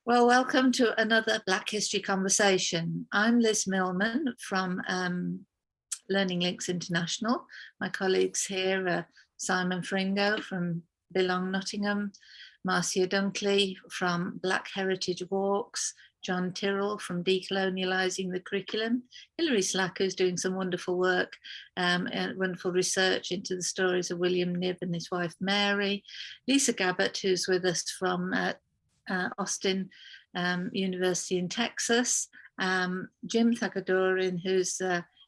Well, welcome to another Black History Conversation. I'm Liz Millman from Learning Links International. My colleagues here are Simon Fringo from Belong Nottingham, Marcia Dunkley from Black Heritage Walks, John Tyrrell from Decolonialising the Curriculum, Hilary Slack, who's doing some wonderful work and wonderful research into the stories of William Knibb and his wife Mary, Lisa Gabbett, who's with us from Austin University in Texas, Jim Thagadorin, who's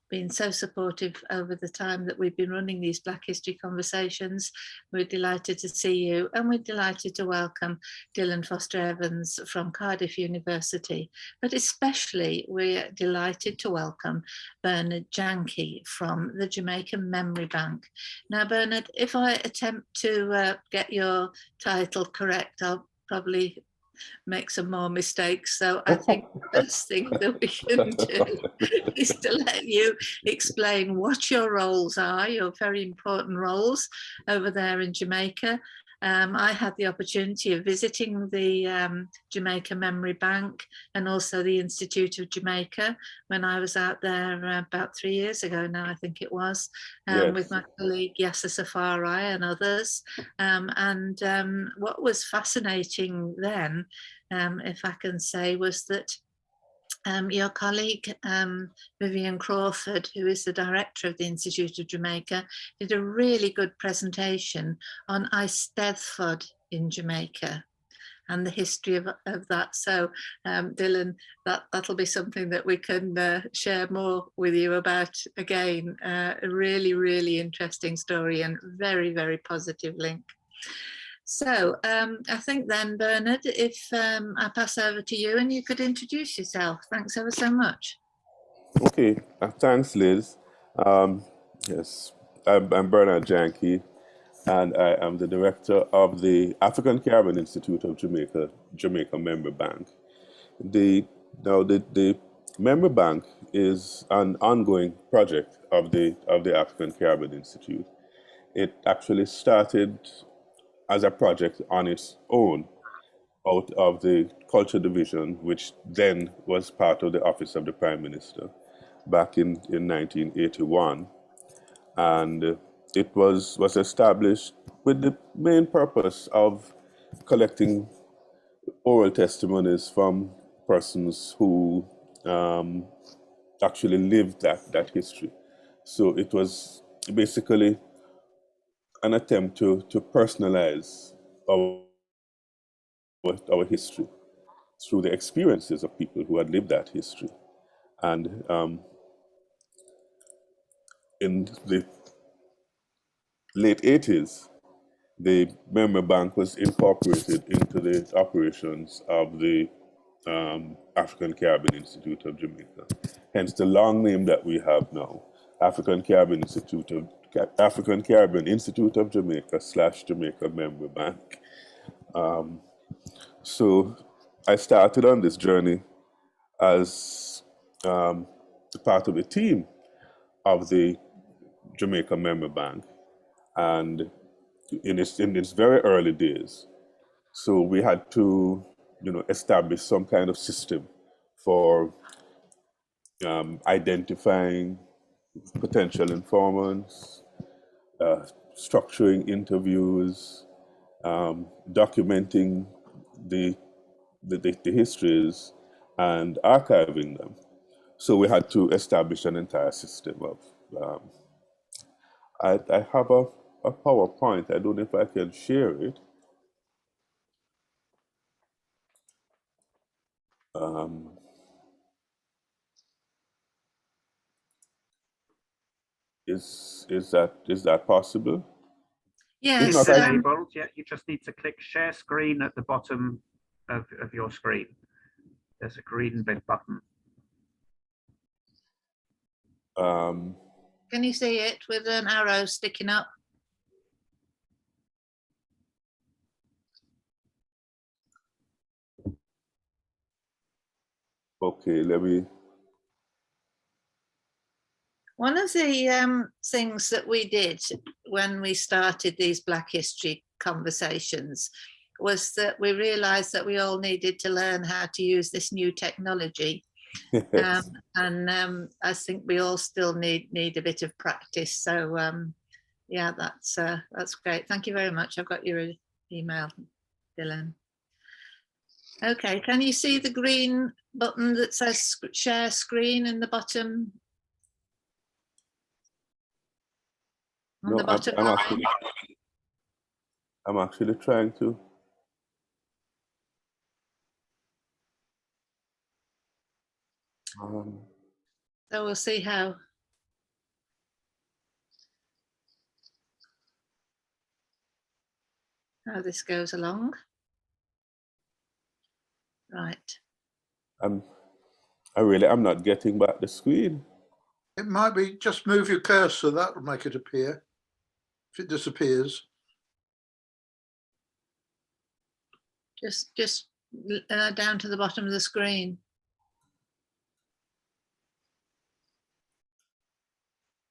been so supportive over the time that we've been running these Black History Conversations. We're delighted to see you, and we're delighted to welcome Dylan Foster Evans from Cardiff University, but especially we're delighted to welcome Bernard Jankee from the Jamaican Memory Bank. Now, Bernard, if I attempt to get your title correct, I'll probably make some more mistakes. So I think the first thing that we can do is to let you explain what your roles are, your very important roles over there in Jamaica. I had the opportunity of visiting the Jamaica Memory Bank and also the Institute of Jamaica when I was out there about 3 years ago now, I think it was, yes, with my colleague Yasser Safari and others. What was fascinating then, if I can say, was that your colleague, Vivian Crawford, who is the director of the Institute of Jamaica, did a really good presentation on Eisteddfod in Jamaica and the history of that. So, Dylan, that'll be something that we can share more with you about again. A really, really interesting story and very, very positive link. So I think then, Bernard, if I pass over to you and you could introduce yourself. Thanks ever so much. Okay, thanks, Liz. Yes, I'm Bernard Jankee, and I am the director of the African Caribbean Institute of Jamaica, Jamaica Memory Bank. The Memory Bank is an ongoing project of the African Caribbean Institute. It actually started as a project on its own out of the Culture Division, which then was part of the Office of the Prime Minister back in 1981. And it was established with the main purpose of collecting oral testimonies from persons who actually lived that history. So it was basically an attempt to personalize our history through the experiences of people who had lived that history. And in the late 80s, the Memory Bank was incorporated into the operations of the African Caribbean Institute of Jamaica. Hence the long name that we have now, African Caribbean Institute of Jamaica / Jamaica Memory Bank. So I started on this journey as part of a team of the Jamaica Memory Bank, and in its very early days. So we had to, establish some kind of system for identifying potential informants, structuring interviews, documenting the histories, and archiving them. So we had to establish an entire system of. I have a PowerPoint. I don't know if I can share it. Is that possible? Yes. It's enabled. Yeah, you just need to click share screen at the bottom of your screen. There's a green big button. Can you see it with an arrow sticking up? Okay, let me. One of the things that we did when we started these Black History Conversations was that we realised that we all needed to learn how to use this new technology. Yes. I think we all still need a bit of practice. So yeah, that's great. Thank you very much. I've got your email, Dylan. Okay, can you see the green button that says share screen in the bottom? On the bottom line? I'm actually trying to. So we'll see how this goes along. Right. I'm not getting back the screen. It might be just move your cursor, that will make it appear. If it disappears. Just down to the bottom of the screen.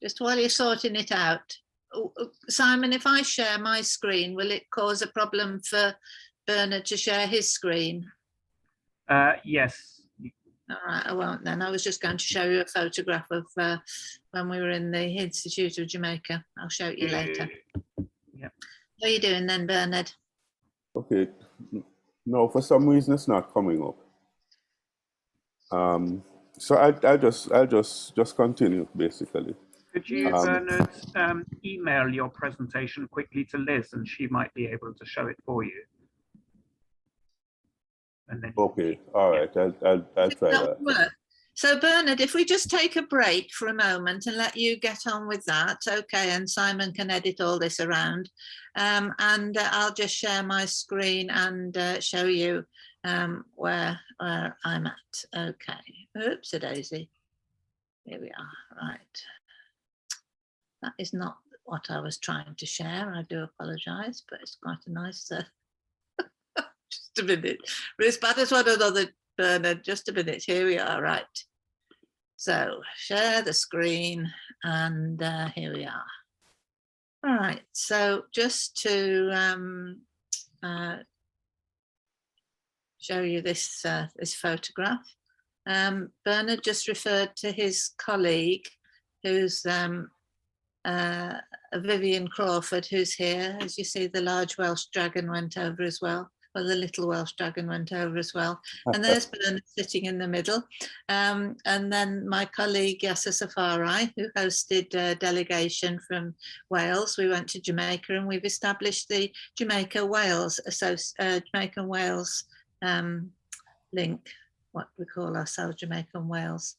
Just while you're sorting it out. Simon, if I share my screen, will it cause a problem for Bernard to share his screen? Yes. All right, I won't then. I was just going to show you a photograph of when we were in the Institute of Jamaica. I'll show it you later. Yep. How are you doing then, Bernard? Okay. No, for some reason it's not coming up. So I'll just continue basically. Could you, Bernard, email your presentation quickly to Liz, and she might be able to show it for you. And then okay, all right, I'll try that. Work. So Bernard, if we just take a break for a moment and let you get on with that, okay, and Simon can edit all this around, and I'll just share my screen and show you where I'm at. Okay, oops, a daisy. Here we are, right. That is not what I was trying to share. I do apologise, but it's quite a nice. Just a minute. As bad as one another, Bernard. Just a minute. Here we are. Right. So share the screen, and here we are. All right. So just to show you this this photograph, Bernard just referred to his colleague, who's Vivian Crawford, who's here. As you see, the large Welsh dragon went over as well. Well, the little Welsh dragon went over as well. And there's Bernard sitting in the middle. And then my colleague Yasser Safari, who hosted a delegation from Wales. We went to Jamaica, and we've established the Jamaica-Wales link, what we call ourselves, Jamaica-Wales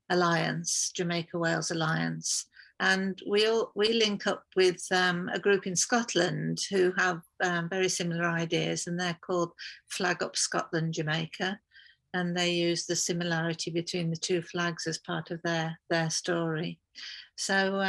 Alliance, Jamaica-Wales Alliance. And we link up with a group in Scotland who have very similar ideas, and they're called Flag Up Scotland Jamaica, and they use the similarity between the two flags as part of their story. So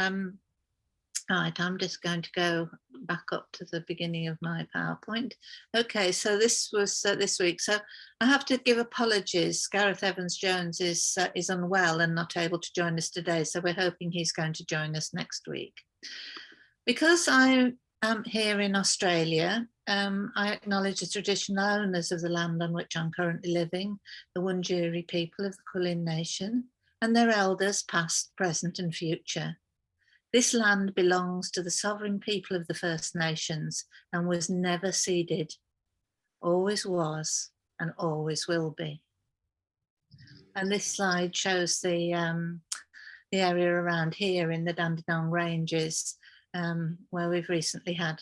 right, I'm just going to go back up to the beginning of my PowerPoint. Okay, so this was this week. So I have to give apologies. Gareth Evans-Jones is unwell and not able to join us today. So we're hoping he's going to join us next week. Because I am here in Australia, I acknowledge the traditional owners of the land on which I'm currently living, the Wurundjeri people of the Kulin Nation, and their elders past, present and future. This land belongs to the sovereign people of the First Nations and was never ceded, always was and always will be. And this slide shows the area around here in the Dandenong Ranges, where we've recently had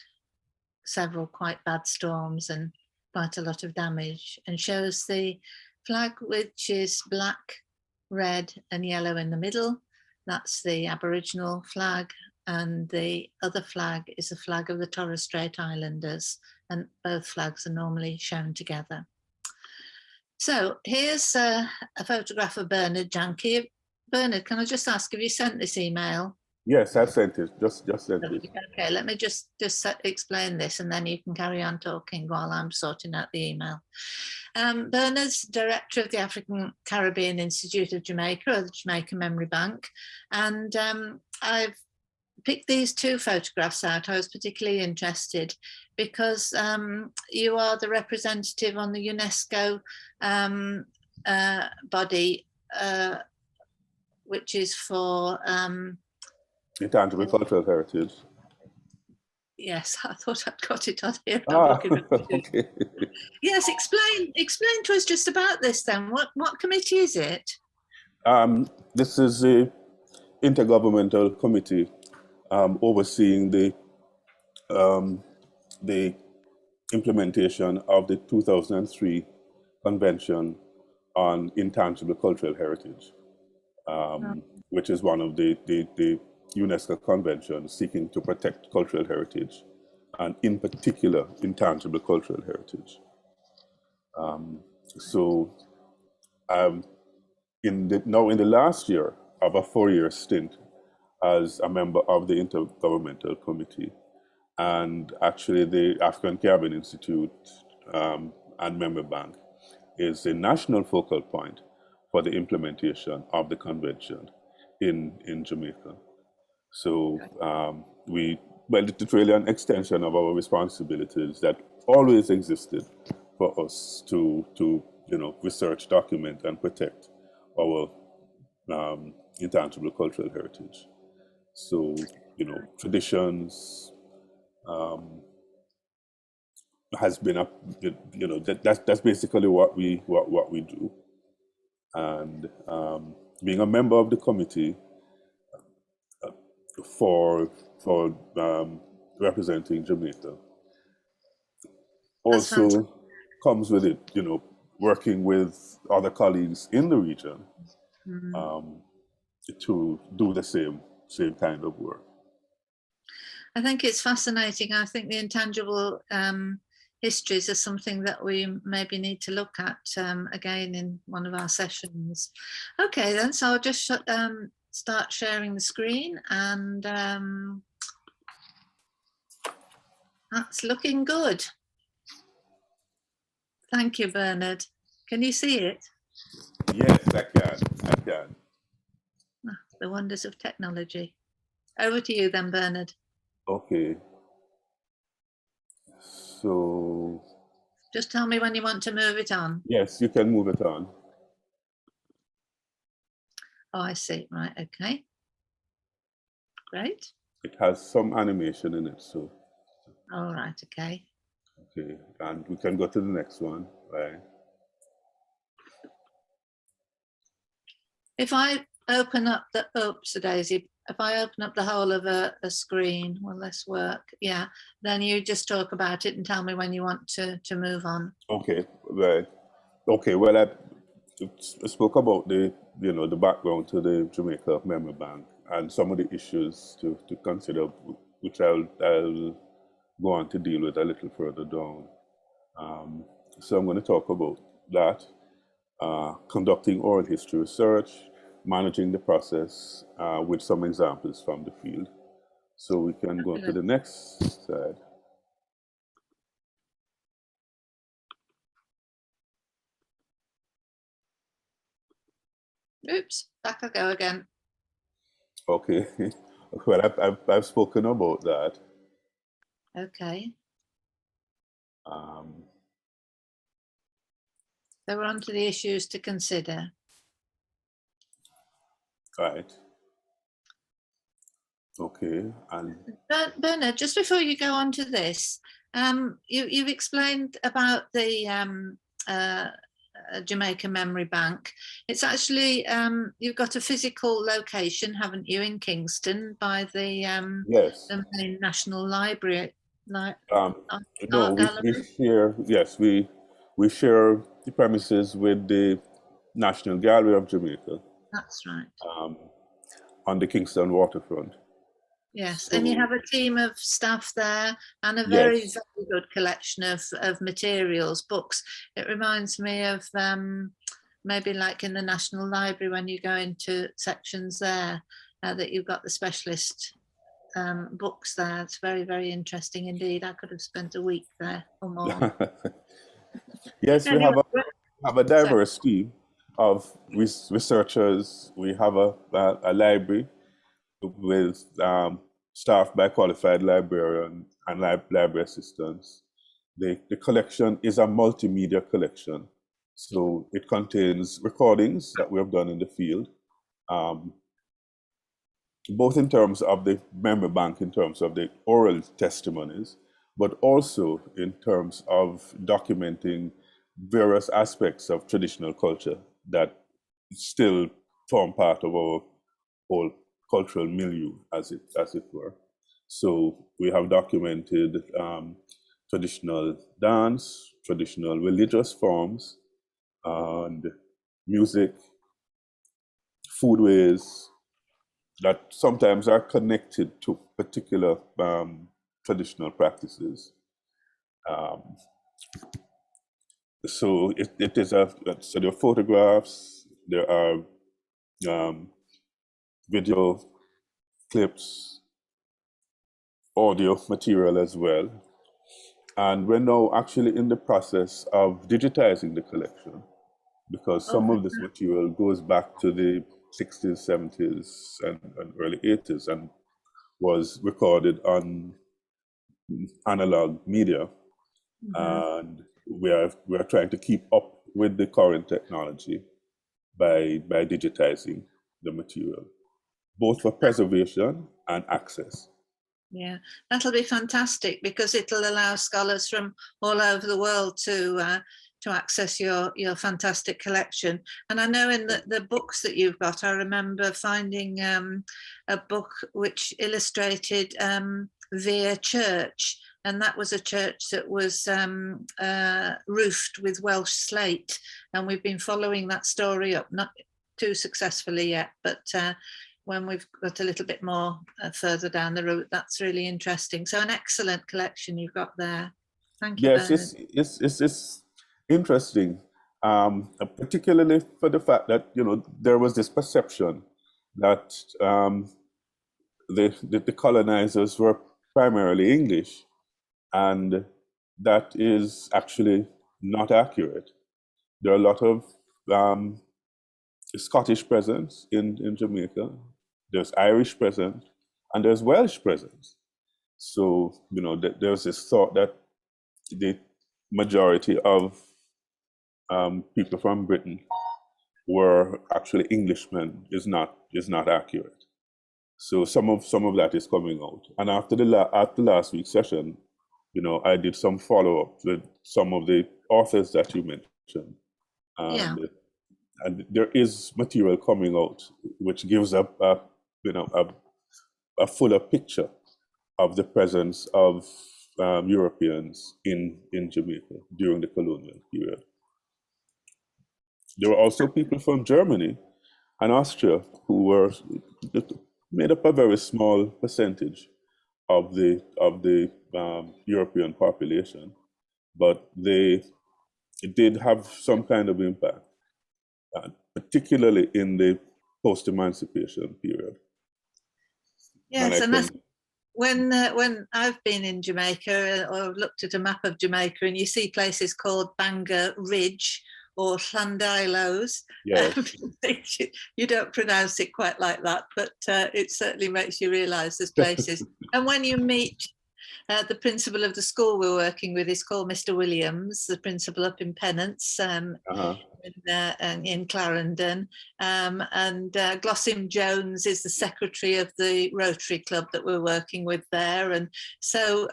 several quite bad storms and quite a lot of damage, and shows the flag, which is black, red and yellow in the middle. That's the Aboriginal flag, and the other flag is the flag of the Torres Strait Islanders, and both flags are normally shown together. So here's a photograph of Bernard Jankee. Bernard, can I just ask, have you sent this email? Yes, I sent it. Just sent it. Okay, let me just explain this, and then you can carry on talking while I'm sorting out the email. Bernard's director of the African Caribbean Institute of Jamaica, or the Jamaica Memory Bank, and I've picked these two photographs out. I was particularly interested because you are the representative on the UNESCO body, which is for Intangible cultural heritage. yes, I thought I'd got it on here. Okay. Yes, explain to us just about this then. What committee is it? This is the Intergovernmental Committee overseeing the implementation of the 2003 Convention on Intangible Cultural Heritage, which is one of the UNESCO conventions seeking to protect cultural heritage, and in particular, intangible cultural heritage. In the last year of a 4-year stint as a member of the Intergovernmental Committee, and actually the African Caribbean Institute and Member Bank is a national focal point for the implementation of the convention in Jamaica. So it's really an extension of our responsibilities that always existed for us to research, document, and protect our intangible cultural heritage. So, traditions has been that's basically what we do, and being a member of the committee for representing Jamaica also comes with it, working with other colleagues in the region to do the same kind of work. I think it's fascinating. I think the intangible histories are something that we maybe need to look at again in one of our sessions. Okay, then, so I'll just start sharing the screen, and that's looking good. Thank you, Bernard. Can you see it? Yes, I can. The wonders of technology. Over to you then, Bernard. Okay. So just tell me when you want to move it on. Yes, you can move it on. Oh, I see. Right. Okay. Great. It has some animation in it, so. All right. Okay. Okay, and we can go to the next one, right? If I open up the, oops, Daisy, if I open up the whole of a screen, will this work? Yeah, then you just talk about it and tell me when you want to move on. Okay, right. Okay, well, I spoke about the background to the Jamaica Memory Bank and some of the issues to consider, which I'll go on to deal with a little further down. So I'm going to talk about that, conducting oral history research, managing the process with some examples from the field. So we can go to the next slide. Oops, back I go again. Okay, well, I've spoken about that. Okay. So we're on to the issues to consider. Right. Okay. And Bernard, just before you go on to this, you've explained about the Jamaica Memory Bank. It's actually, you've got a physical location, haven't you, in Kingston by the, yes, the main National Library. No, we share, yes, we share the premises with the National Gallery of Jamaica. That's right. On the Kingston waterfront. Yes, So, and you have a team of staff there and a very, very good collection of materials, books. It reminds me of maybe like in the National Library when you go into sections there, that you've got the specialist books there. It's very, very interesting indeed. I could have spent a week there or more. Yes, anyway, we have a diverse team of researchers. We have a library with staffed by qualified librarian and library assistants. The collection is a multimedia collection. So it contains recordings that we have done in the field, both in terms of the memory bank, in terms of the oral testimonies, but also in terms of documenting various aspects of traditional culture that still form part of our whole cultural milieu, as it were. So we have documented traditional dance, traditional religious forms, and music, foodways that sometimes are connected to particular traditional practices. So it is so there are photographs, there are video clips, audio material as well. And we're now actually in the process of digitizing the collection, because some of this material goes back to the 60s, 70s, and early 80s and was recorded on analog media. And we are trying to keep up with the current technology by digitizing the material, both for preservation and access. Yeah, that'll be fantastic, because it'll allow scholars from all over the world to access your fantastic collection. And I know in the books that you've got, I remember finding a book which illustrated Vere Church, and that was a church that was roofed with Welsh slate, and we've been following that story up, not too successfully yet, but when we've got a little bit more further down the route, that's really interesting. So an excellent collection you've got there. Thank you, Yes, Bernard. it's interesting, particularly for the fact that, there was this perception that the colonizers were primarily English, and that is actually not accurate. There are a lot of Scottish presence in Jamaica, there's Irish presence, and there's Welsh presence. So, there's this thought that the majority of people from Britain were actually Englishmen is not accurate. So some of that is coming out. And after last week's session, I did some follow-up with some of the authors that you mentioned. And there is material coming out which gives a fuller picture of the presence of Europeans in Jamaica during the colonial period. There were also people from Germany and Austria who made up a very small percentage of the European population, but they did have some kind of impact, particularly in the post-emancipation period. Yes, and that's when I've been in Jamaica or looked at a map of Jamaica, and you see places called Bangor Ridge or Llandilos. Yes. You don't pronounce it quite like that, but it certainly makes you realise there's places. And when you meet the principal of the school we're working with is called Mr. Williams, the principal up in Pennants, in Clarendon, and Glossim Jones is the secretary of the Rotary Club that we're working with there, and so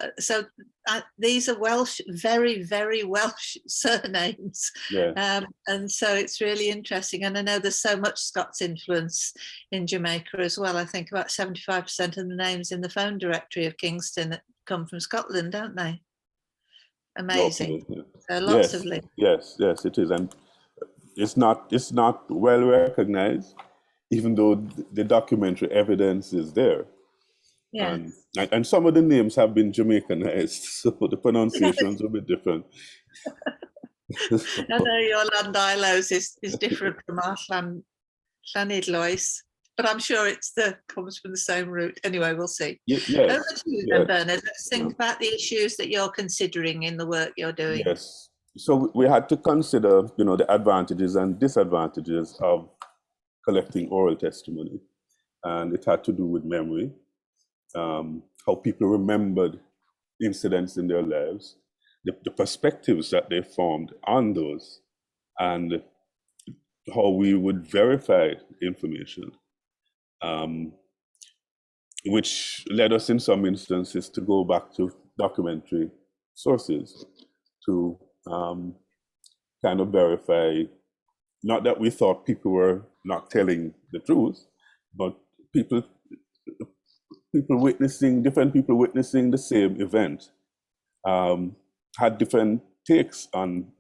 these are Welsh, very, very Welsh surnames. Yeah. And so it's really interesting, and I know there's so much Scots influence in Jamaica as well. I think about 75% of the names in the phone directory of Kingston come from Scotland, don't they? Amazing. So lots of links. Yes, it is, and it's not well recognized, even though the documentary evidence is there. Yeah. And some of the names have been Jamaicanized, so the pronunciations are a bit different. I know your Llandilos is different from our Llanidloes, but I'm sure comes from the same root. Anyway, we'll see. Yes. Over to you then, Bernard. Let's think about the issues that you're considering in the work you're doing. Yes. So we had to consider, the advantages and disadvantages of collecting oral testimony, and it had to do with memory, how people remembered incidents in their lives, the perspectives that they formed on those, and how we would verify information, which led us in some instances to go back to documentary sources to kind of verify, not that we thought people were not telling the truth, but different people witnessing the same event had different takes on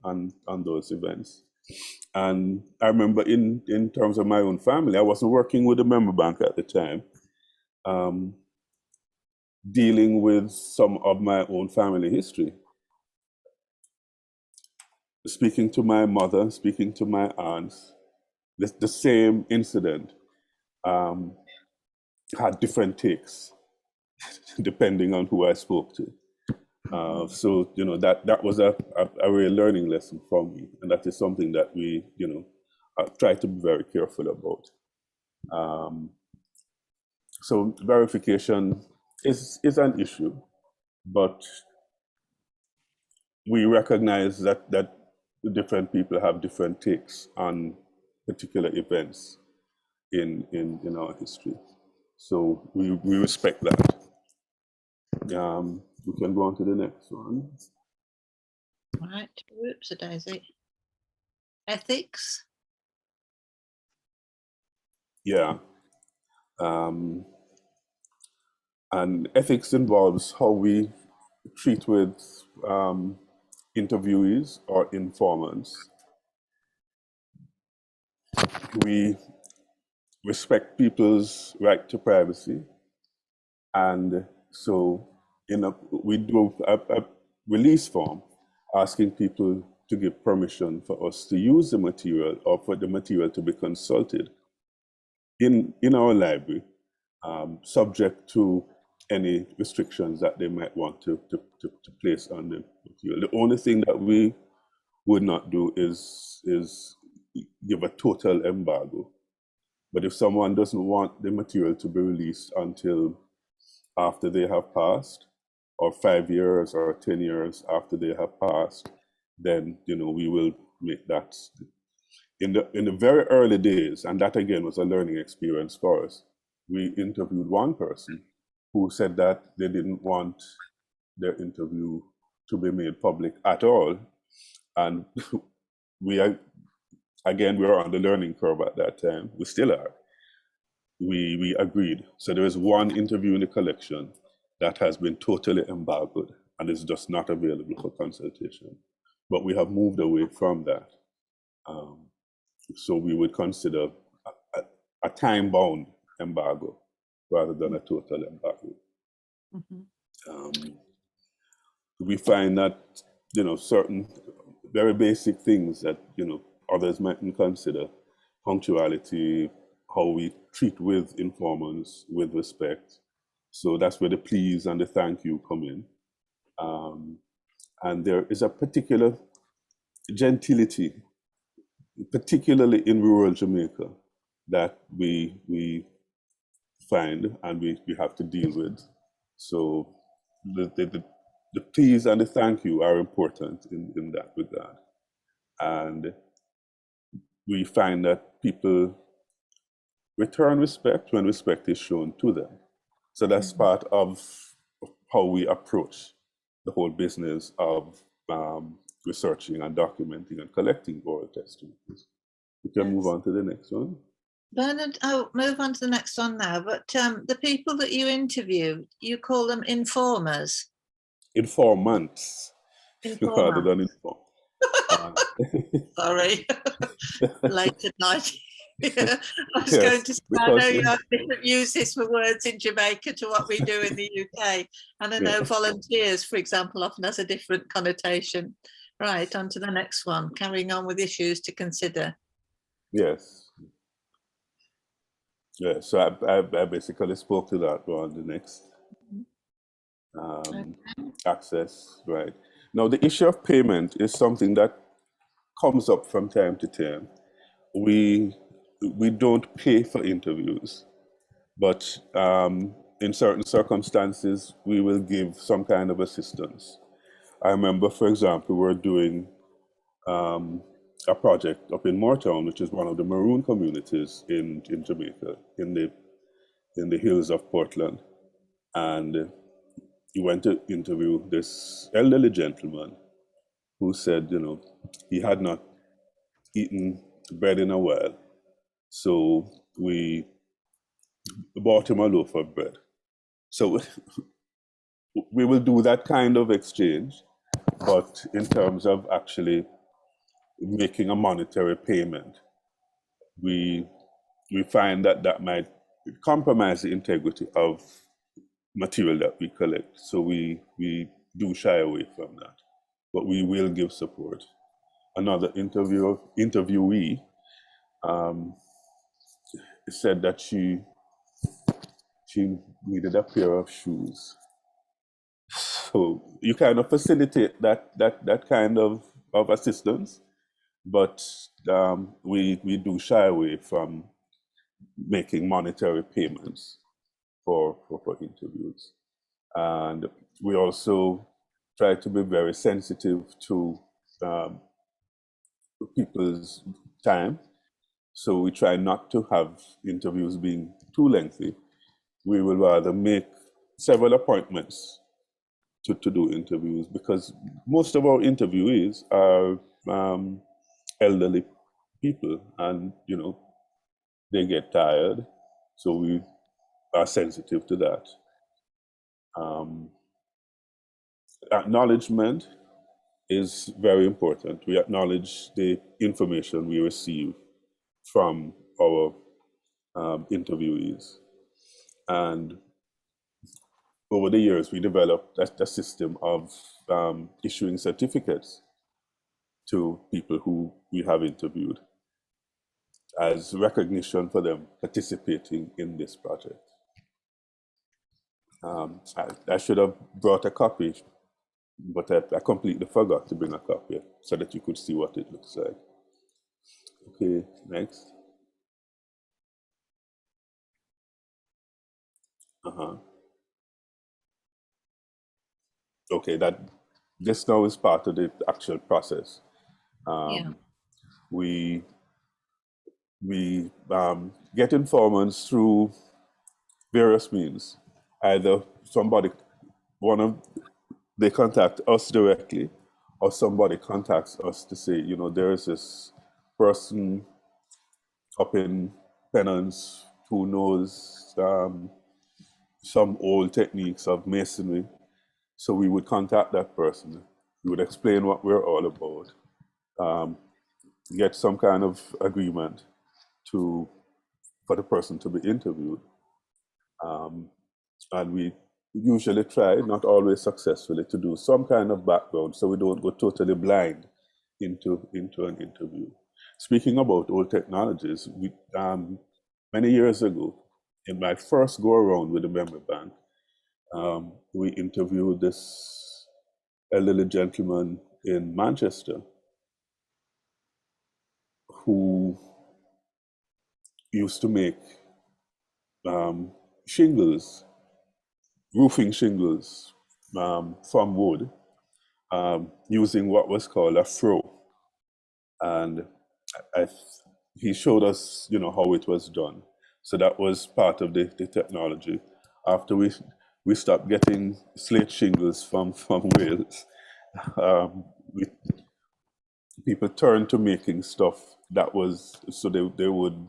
those events. And I remember in terms of my own family, I wasn't working with the member bank at the time, dealing with some of my own family history. Speaking to my mother, speaking to my aunts, the same incident had different takes depending on who I spoke to. So, you know, that was a real learning lesson for me. And that is something that we, you know, try to be very careful about. So verification is an issue, but we recognize that different people have different takes on particular events in our history. So we respect that. We can go on to the next one. Right, whoops a daisy. Ethics. Yeah. And ethics involves how we treat with interviewees or informants. We respect people's right to privacy. And so we do a release form asking people to give permission for us to use the material or for the material to be consulted in our library, subject to any restrictions that they might want to place on the material. The only thing that we would not do is give a total embargo. But if someone doesn't want the material to be released until after they have passed, or 5 years or 10 years after they have passed, then, you know, we will make that. In the very early days, and that again was a learning experience for us, we interviewed one person who said that they didn't want their interview to be made public at all. And we were on the learning curve at that time. We still are. We agreed. So there is one interview in the collection that has been totally embargoed and is just not available for consultation. But we have moved away from that. So we would consider a time-bound embargo rather than a total embargo. Mm-hmm. We find that, you know, certain very basic things that, you know, others mightn't consider, punctuality, how we treat with informants with respect. So that's where the please and the thank you come in. And there is a particular gentility, particularly in rural Jamaica, that we find and we have to deal with. So the please and the thank you are important in that regard. And we find that people return respect when respect is shown to them. So that's part of how we approach the whole business of researching and documenting and collecting oral testimonies. We can move on to the next one. Bernard, I'll move on to the next one now, but the people that you interview, you call them informers? Informants. Rather than inform. Sorry, late at night. Yeah. I was going to say, I know you have different uses for words in Jamaica to what we do in the UK. And I know volunteers, for example, often has a different connotation. Right, on to the next one, carrying on with issues to consider. Yes. Yeah, so I basically spoke to that one, the next. Access, right. Now, the issue of payment is something that comes up from time to time. We don't pay for interviews, but in certain circumstances, we will give some kind of assistance. I remember, for example, we're doing a project up in Moortown, which is one of the maroon communities in Jamaica, in the hills of Portland. And we went to interview this elderly gentleman who said, he had not eaten bread in a while. So we bought him a loaf of bread. So we will do that kind of exchange, but in terms of actually making a monetary payment, we find that might compromise the integrity of material that we collect. So we do shy away from that, but we will give support. Another interviewee said that she needed a pair of shoes. So you kind of facilitate that kind of assistance, but we do shy away from making monetary payments for interviews. And we also try to be very sensitive to people's time. So we try not to have interviews being too lengthy. We will rather make several appointments to do interviews, because most of our interviewees are elderly people, and they get tired. So we are sensitive to that. Acknowledgement is very important. We acknowledge the information we receive from our interviewees. And over the years, we developed a system of issuing certificates to people who we have interviewed as recognition for them participating in this project. I should have brought a copy, but I completely forgot to bring a copy so that you could see what it looks like. Okay, next. Okay, this now is part of the actual process. We get informants through various means. Either they contact us directly, or somebody contacts us to say, there is this person up in Penance who knows some old techniques of masonry. So we would contact that person. We would explain what we're all about, get some kind of agreement for the person to be interviewed. And we usually try, not always successfully, to do some kind of background so we don't go totally blind into an interview. Speaking about old technologies, many years ago, in my first go around with the memory bank, we interviewed this elderly gentleman in Manchester who used to make shingles, roofing shingles from wood, using what was called a froe. And he showed us, how it was done. So that was part of the technology. After we stopped getting slate shingles from Wales, people turned to making stuff that was, so they would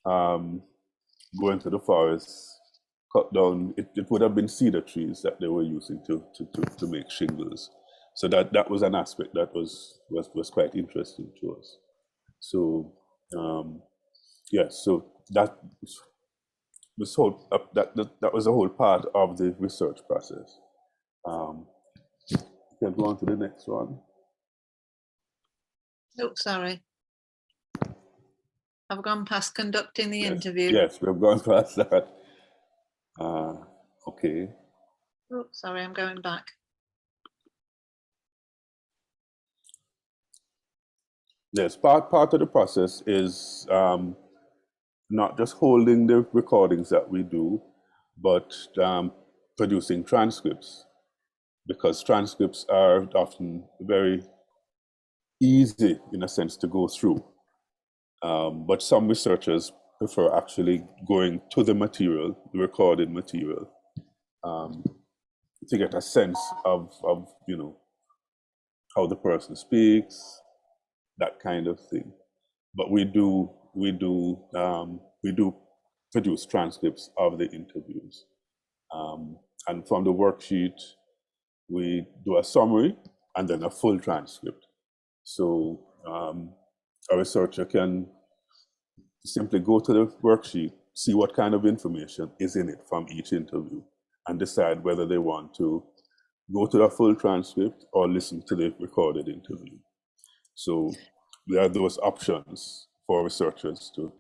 go into the forest, cut down, it would have been cedar trees that they were using to make shingles. So that was an aspect that was quite interesting to us. So so that was a whole part of the research process. You can go on to the next one. Oh, sorry. I've gone past conducting the interview. Yes, we've gone past that. Okay. Oh, sorry, I'm going back. Yes, part of the process is not just holding the recordings that we do, but producing transcripts, because transcripts are often very easy in a sense to go through. But some researchers prefer actually going to the material, the recorded material, to get a sense of you know, how the person speaks, that kind of thing. But we do produce transcripts of the interviews, and from the worksheet we do a summary and then a full transcript. So a researcher can simply go to the worksheet, see what kind of information is in it from each interview, and decide whether they want to go to a full transcript or listen to the recorded interview. So there are those options for researchers to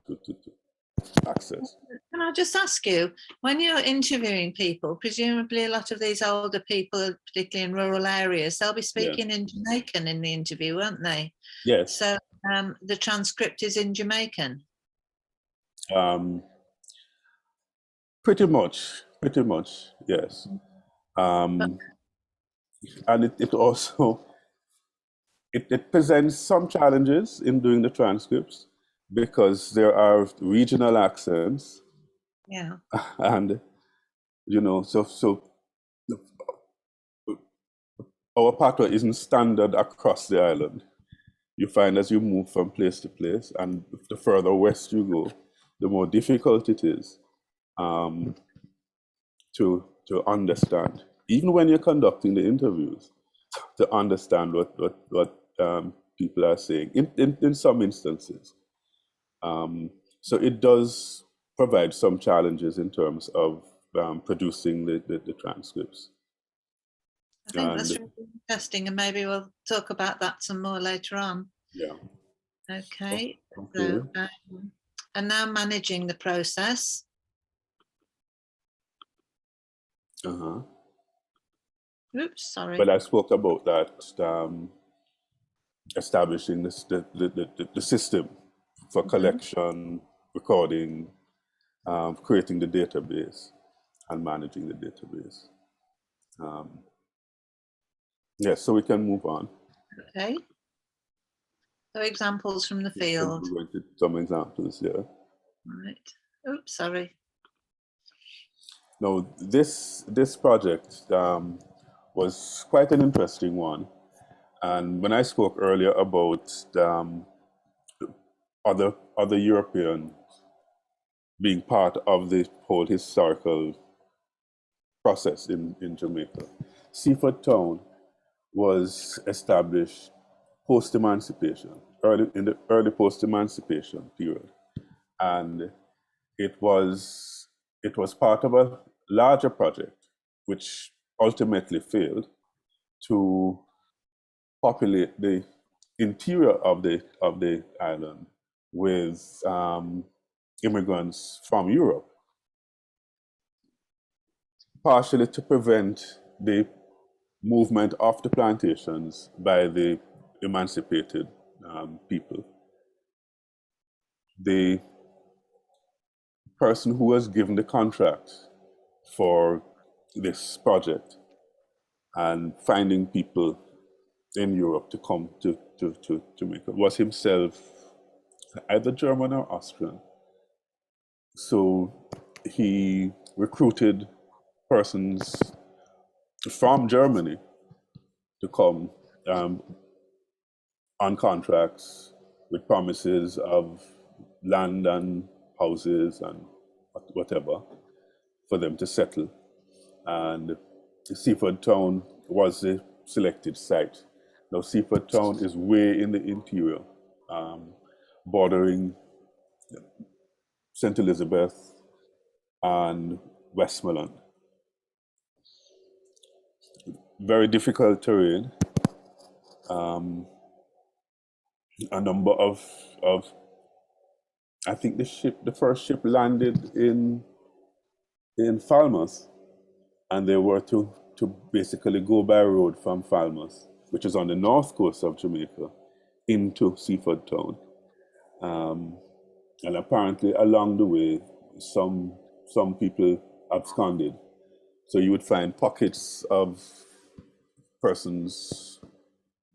access. Can I just ask you, when you're interviewing people, presumably a lot of these older people, particularly in rural areas, they'll be speaking in Jamaican in the interview, won't they? Yes. So the transcript is in Jamaican? Pretty much, yes. And it also, it presents some challenges in doing the transcripts, because there are regional accents. Yeah. And, you know, so our patois isn't standard across the island. You find as you move from place to place, and the further west you go, the more difficult it is to understand, even when you're conducting the interviews, to understand what people are saying in some instances. So it does provide some challenges in terms of producing the transcripts. I think that's really interesting, and maybe we'll talk about that some more later on. Yeah. Okay. Okay. So, and now managing the process. Oops, sorry. But I spoke about that, establishing the system for collection, recording, creating the database, and managing the database. Yes, so we can move on. Okay. So examples from the field. We're going to some examples here. Right. Oops, sorry. Now, this project was quite an interesting one. And when I spoke earlier about other Europeans being part of the whole historical process in Jamaica, Seafoodtown was established post-emancipation, in the early post-emancipation period, and it was part of a larger project which ultimately failed, to populate the interior of the island with immigrants from Europe, partially to prevent the movement off the plantations by the emancipated people. The person who was given the contract for this project and finding people in Europe to come to Jamaica was himself either German or Austrian. So he recruited persons from Germany to come on contracts with promises of land and houses and whatever for them to settle. And Seafoodtown was the selected site. Now, Seafoodtown is way in the interior, bordering St. Elizabeth and Westmoreland. Very difficult terrain. A number of I think the first ship landed in Falmouth, and they were to basically go by road from Falmouth, which is on the north coast of Jamaica, into Seafoodtown. And apparently along the way, some people absconded. So you would find pockets of persons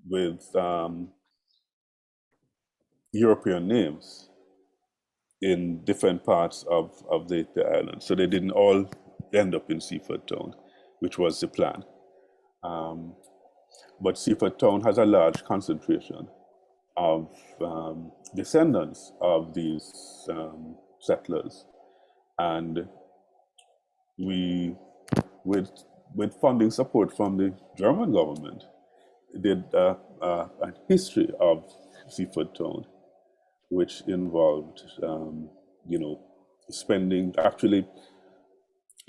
with European names in different parts of the island. So they didn't all end up in Seafoodtown, which was the plan. But Seafoodtown has a large concentration of descendants of these settlers. And we, with funding support from the German government, did a history of Seafoodtown, which involved, actually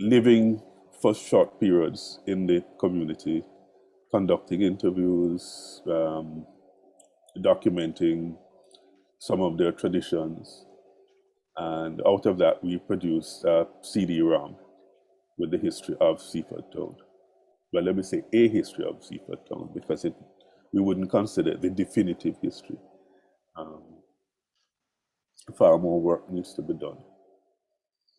living for short periods in the community, conducting interviews, documenting some of their traditions. And out of that, we produced a CD-ROM with the history of Seafoodtown. Well, let me say a history of Seafoodtown, because we wouldn't consider it the definitive history. Far more work needs to be done.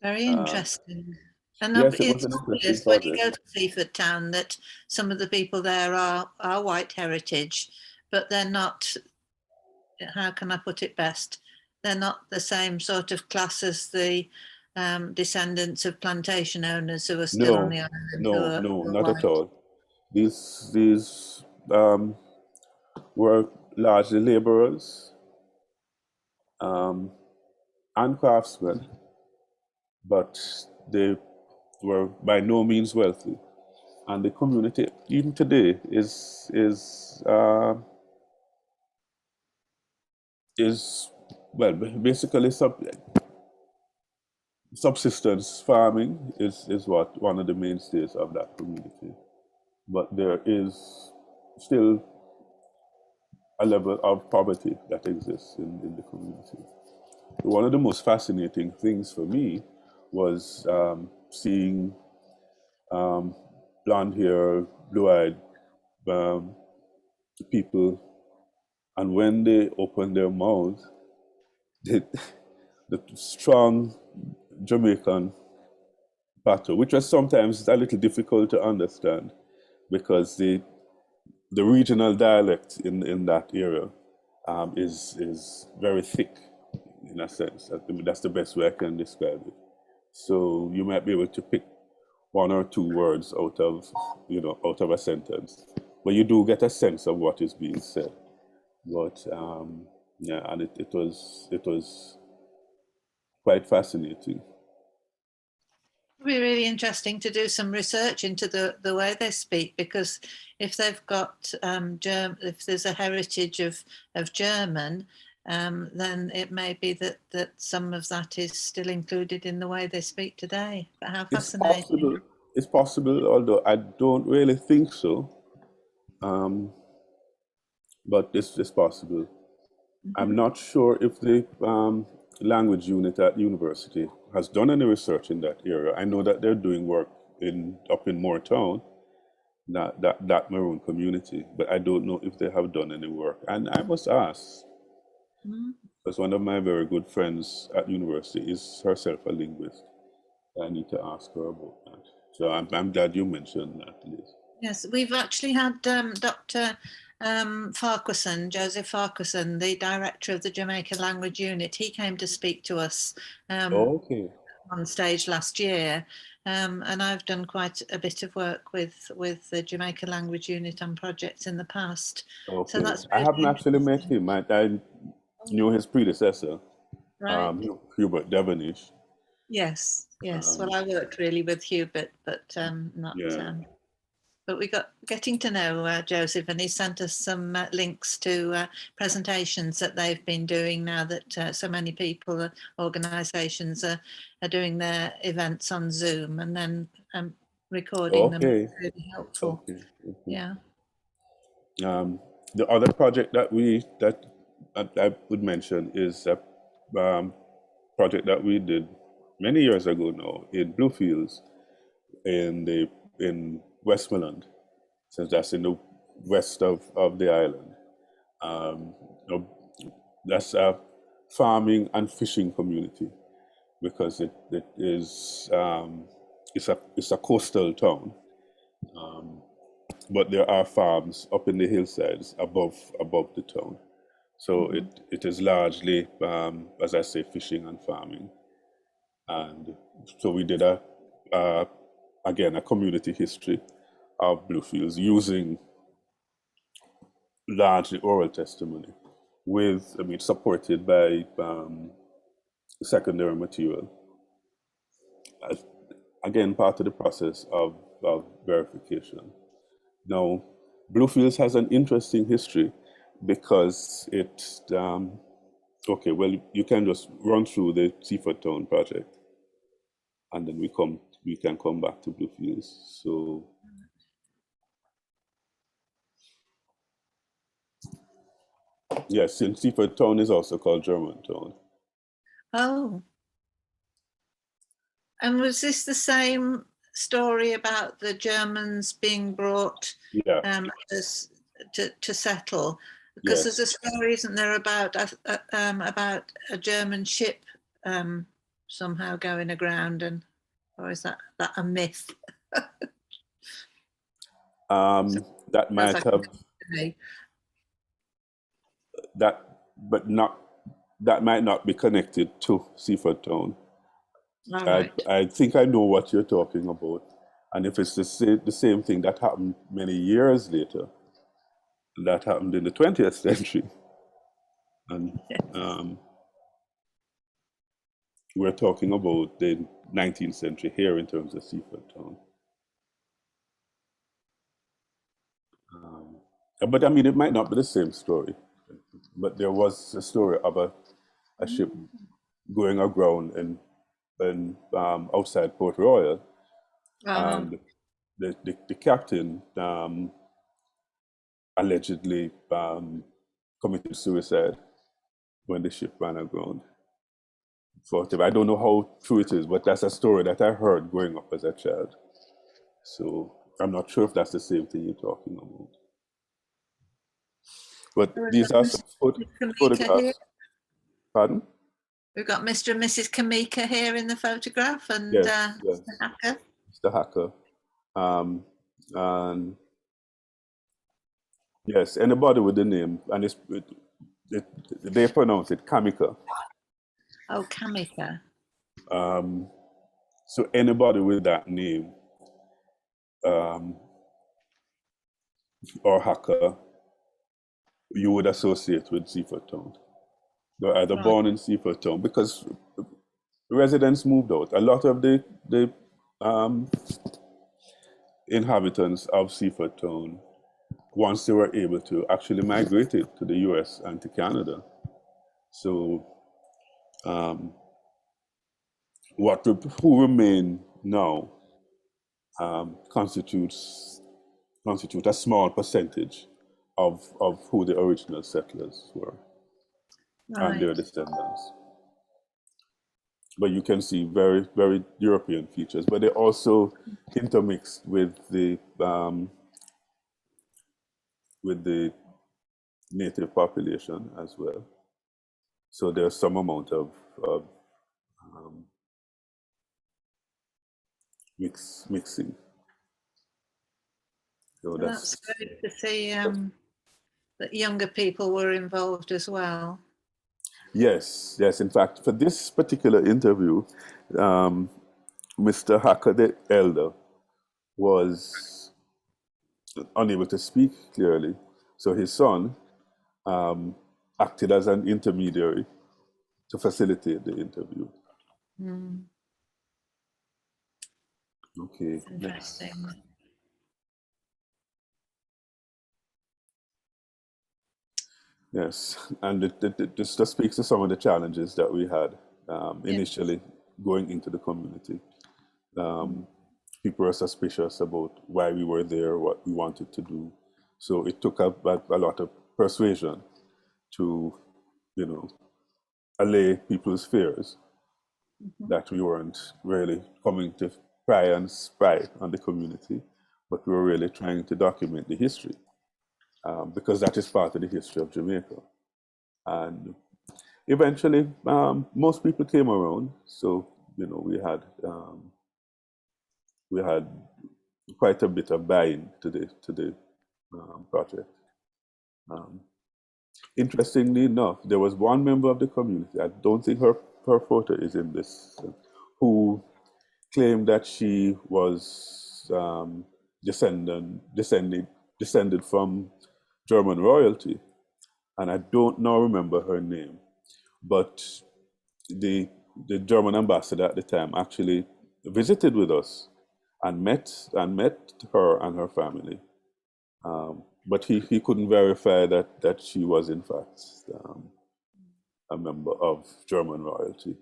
Very interesting. And Yes, it was it's an obvious interesting when you go project. to Seafoodtown that some of the people there are white heritage, but they're not, how can I put it best? They're not the same sort of class as the descendants of plantation owners who are still on No, the island. no, who are not at white. all. These were largely laborers and craftsmen, but they were by no means wealthy. And the community, even today, is well, basically subsistence farming is what one of the mainstays of that community. But there is still a level of poverty that exists in the community. One of the most fascinating things for me was seeing blonde hair, blue-eyed people, and when they open their mouths, the strong Jamaican patter, which was sometimes a little difficult to understand because the regional dialect in that area is very thick, in a sense. I mean, that's the best way I can describe it. So you might be able to pick one or two words out of a sentence, but you do get a sense of what is being said. But yeah, and it was quite fascinating. It'd be really interesting to do some research into the way they speak, because if they've got if there's a heritage of German, then it may be that some of that is still included in the way they speak today. But how It's fascinating! possible. It's possible, although I don't really think so. But it's possible. I'm not sure if the language unit at university has done any research in that area. I know that they're doing work up in Moortown, that Maroon community, but I don't know if they have done any work. And I must ask, because one of my very good friends at university is herself a linguist. I need to ask her about that. So I'm glad you mentioned that, Liz. Yes, we've actually had Dr. Farquharson, Joseph Farquharson, the director of the Jamaica Language Unit. He came to speak to us Okay. on stage last year, and I've done quite a bit of work with the Jamaica Language Unit on projects in the past. Okay. So that's I really haven't actually met him. I knew his predecessor, right. Hubert Devonish. Yes, yes. Well, I worked really with Hubert, but not. Yeah. But we got getting to know Joseph, and he sent us some links to presentations that they've been doing now that so many people, organisations are doing their events on Zoom and then recording them. Okay. It's really helpful. Okay. Yeah. The other project that I would mention is a project that we did many years ago now in Bluefields in Westmoreland, since that's in the west of the island. That's a farming and fishing community because it is it's a coastal town, but there are farms up in the hillsides above the town. So it is largely, as I say, fishing and farming. And so we did again a community history of Bluefields using largely oral testimony, with supported by secondary material. Again, part of the process of verification. Now, Bluefields has an interesting history because it, okay, well, you can just run through the Seafoodtown project and then we can come back to Bluefields. So, yes, since Seafoodtown is also called Germantown. Oh. And was this the same story about the Germans being brought to settle? Because there's a story, isn't there, about a German ship somehow going aground, or is that a myth? That might have that might not be connected to Seafoodtown. Right. I think I know what you're talking about, and if it's the same thing that happened many years later, that happened in the 20th century, and we're talking about the 19th century here in terms of Seafoodtown. But I mean, it might not be the same story, but there was a story of a ship going aground and outside Port Royal, and the captain allegedly committed suicide when the ship ran aground. I don't know how true it is, but that's a story that I heard growing up as a child. So I'm not sure if that's the same thing you're talking about. But these are some photographs. Here. Pardon? We've got Mr. and Mrs. Kamika here in the photograph, and yes. Mr. Hacker. Mr. Hacker. And yes, anybody with the name, and they pronounce it Kamika. Oh, Kamika. So anybody with that name, or Hacker, you would associate with Seafoodtown. They're either born in Seafoodtown, because residents moved out. A lot of the inhabitants of Seafoodtown, once they were able to, actually migrated to the US and to Canada. So who remain now constitute a small percentage of who the original settlers were and their descendants. But you can see very, very European features, but they also intermixed with the native population as well. So there's some amount of mixing. So that's great to see that younger people were involved as well. Yes. In fact, for this particular interview, Mr. Hacker the elder was unable to speak clearly, so his son acted as an intermediary to facilitate the interview. Okay. Interesting. Yes, and this just speaks to some of the challenges that we had initially going into the community. People were suspicious about why we were there, what we wanted to do. So it took a lot of persuasion to, allay people's fears that we weren't really coming to pry and spy on the community, but we were really trying to document the history. Because that is part of the history of Jamaica. And eventually, most people came around. So, we had we had quite a bit of buy-in to the project. Interestingly enough, there was one member of the community, I don't think her photo is in this, who claimed that she was descended from German royalty, and I don't now remember her name, but the German ambassador at the time actually visited with us and met her and her family. But he couldn't verify that she was in fact a member of German royalty.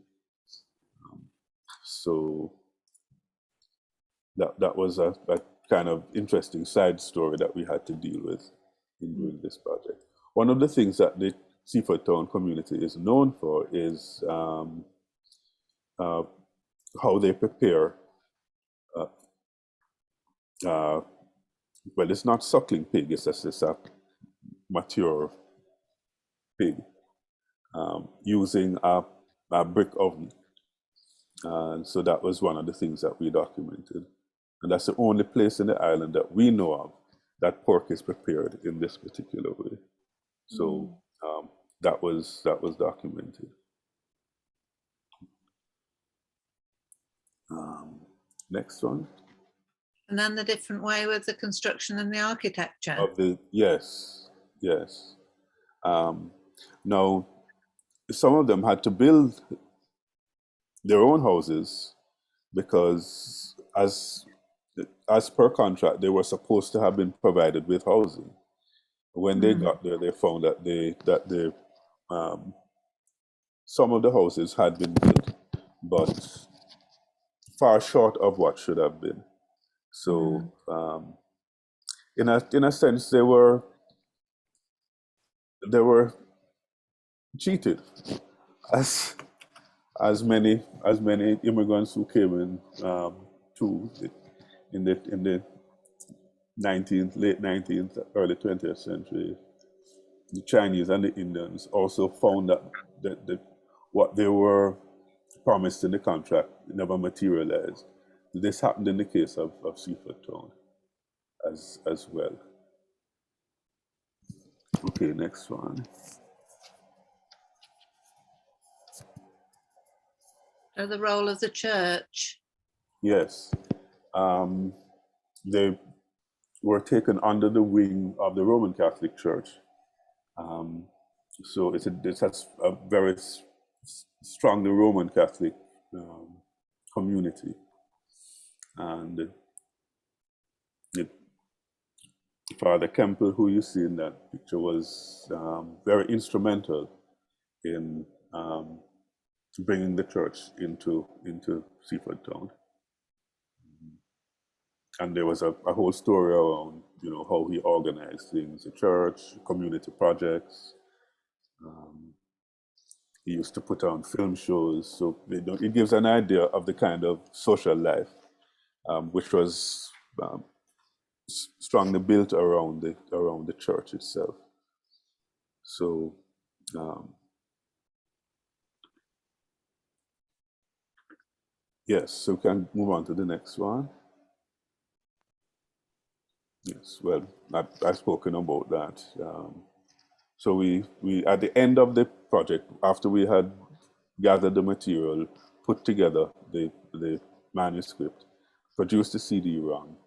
So that was a kind of interesting side story that we had to deal with in doing this project. One of the things that the Seafoodtown community is known for is how they prepare. Well, it's not suckling pig; it's a mature pig using a brick oven. And so that was one of the things that we documented. And that's the only place in the island that we know of that pork is prepared in this particular way. So that was documented. Next one. And then the different way with the construction and the architecture. Of the yes. Now, some of them had to build their own houses because, as per contract, they were supposed to have been provided with housing. When they got there, they found that some of the houses had been built, but far short of what should have been. So, in a sense, they were cheated, as many immigrants who came in in the late 19th, early 20th century. The Chinese and the Indians also found that what they were promised in the contract never materialized. This happened in the case of Seafoodtown as well. Okay, next one. The role of the church. Yes. They were taken under the wing of the Roman Catholic Church. So it has a very strongly Roman Catholic community. And Father Kemple, who you see in that picture, was very instrumental in bringing the church into Seafoodtown. And there was a whole story around, how he organized things, the church, community projects. He used to put on film shows, so it gives an idea of the kind of social life which was strongly built around the church itself. So yes, so we can move on to the next one. Yes, well, I've spoken about that. So we at the end of the project, after we had gathered the material, put together the manuscript, produced the CD-ROM,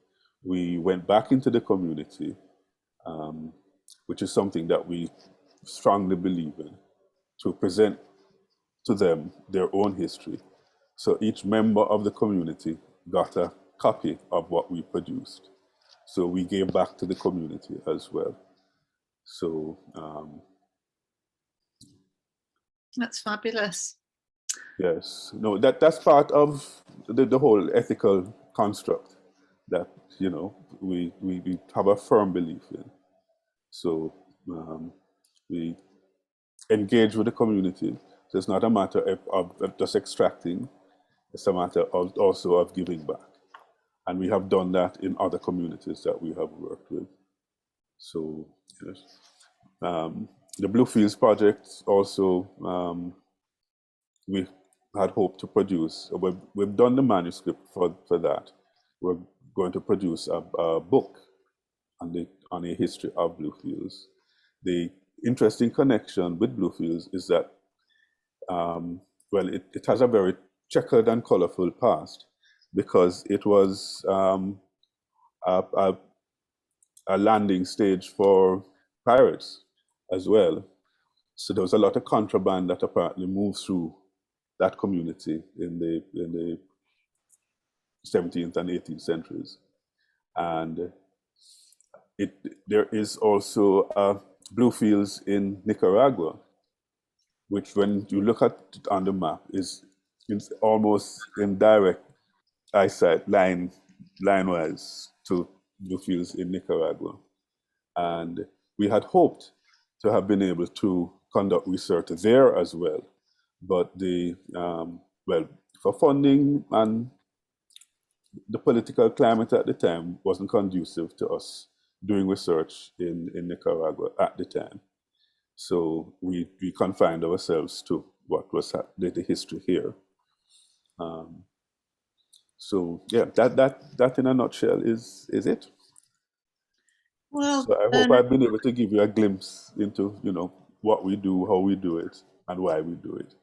we went back into the community, which is something that we strongly believe in, to present to them their own history. So each member of the community got a copy of what we produced. So we gave back to the community as well. So That's fabulous. yes, no, that's part of the whole ethical construct that we have a firm belief in. So we engage with the community. So it's not a matter of just extracting; it's a matter of also of giving back. And we have done that in other communities that we have worked with. So yes. The Bluefields project also, we had hoped to produce. We've done the manuscript for that, we're going to produce a book on a history of Bluefields. The interesting connection with Bluefields is that, well, it has a very checkered and colorful past, because it was a landing stage for pirates as well. So there was a lot of contraband that apparently moved through that community in the 17th and 18th centuries. And there is also Bluefields in Nicaragua, which, when you look at it on the map, is almost in direct eyesight, line-wise, to Bluefields in Nicaragua. And we had hoped to have been able to conduct research there as well. But well, for funding and the political climate at the time wasn't conducive to us doing research in Nicaragua at the time. So we confined ourselves to what was the history here. So yeah, that in a nutshell is it. Well, So I hope I've been able to give you a glimpse into, what we do, how we do it, and why we do it.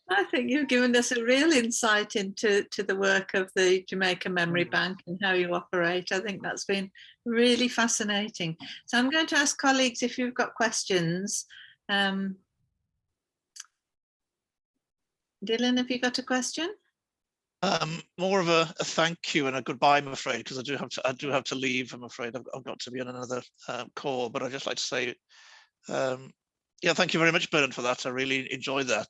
I think you've given us a real insight into the work of the Jamaica Memory Bank and how you operate. I think that's been really fascinating. So I'm going to ask colleagues if you've got questions. Dylan, have you got a question? More of a thank you and a goodbye, I'm afraid, because I do have to leave. I'm afraid I've got to be on another call, but I'd just like to say, yeah, thank you very much, Bernard, for that. I really enjoyed that.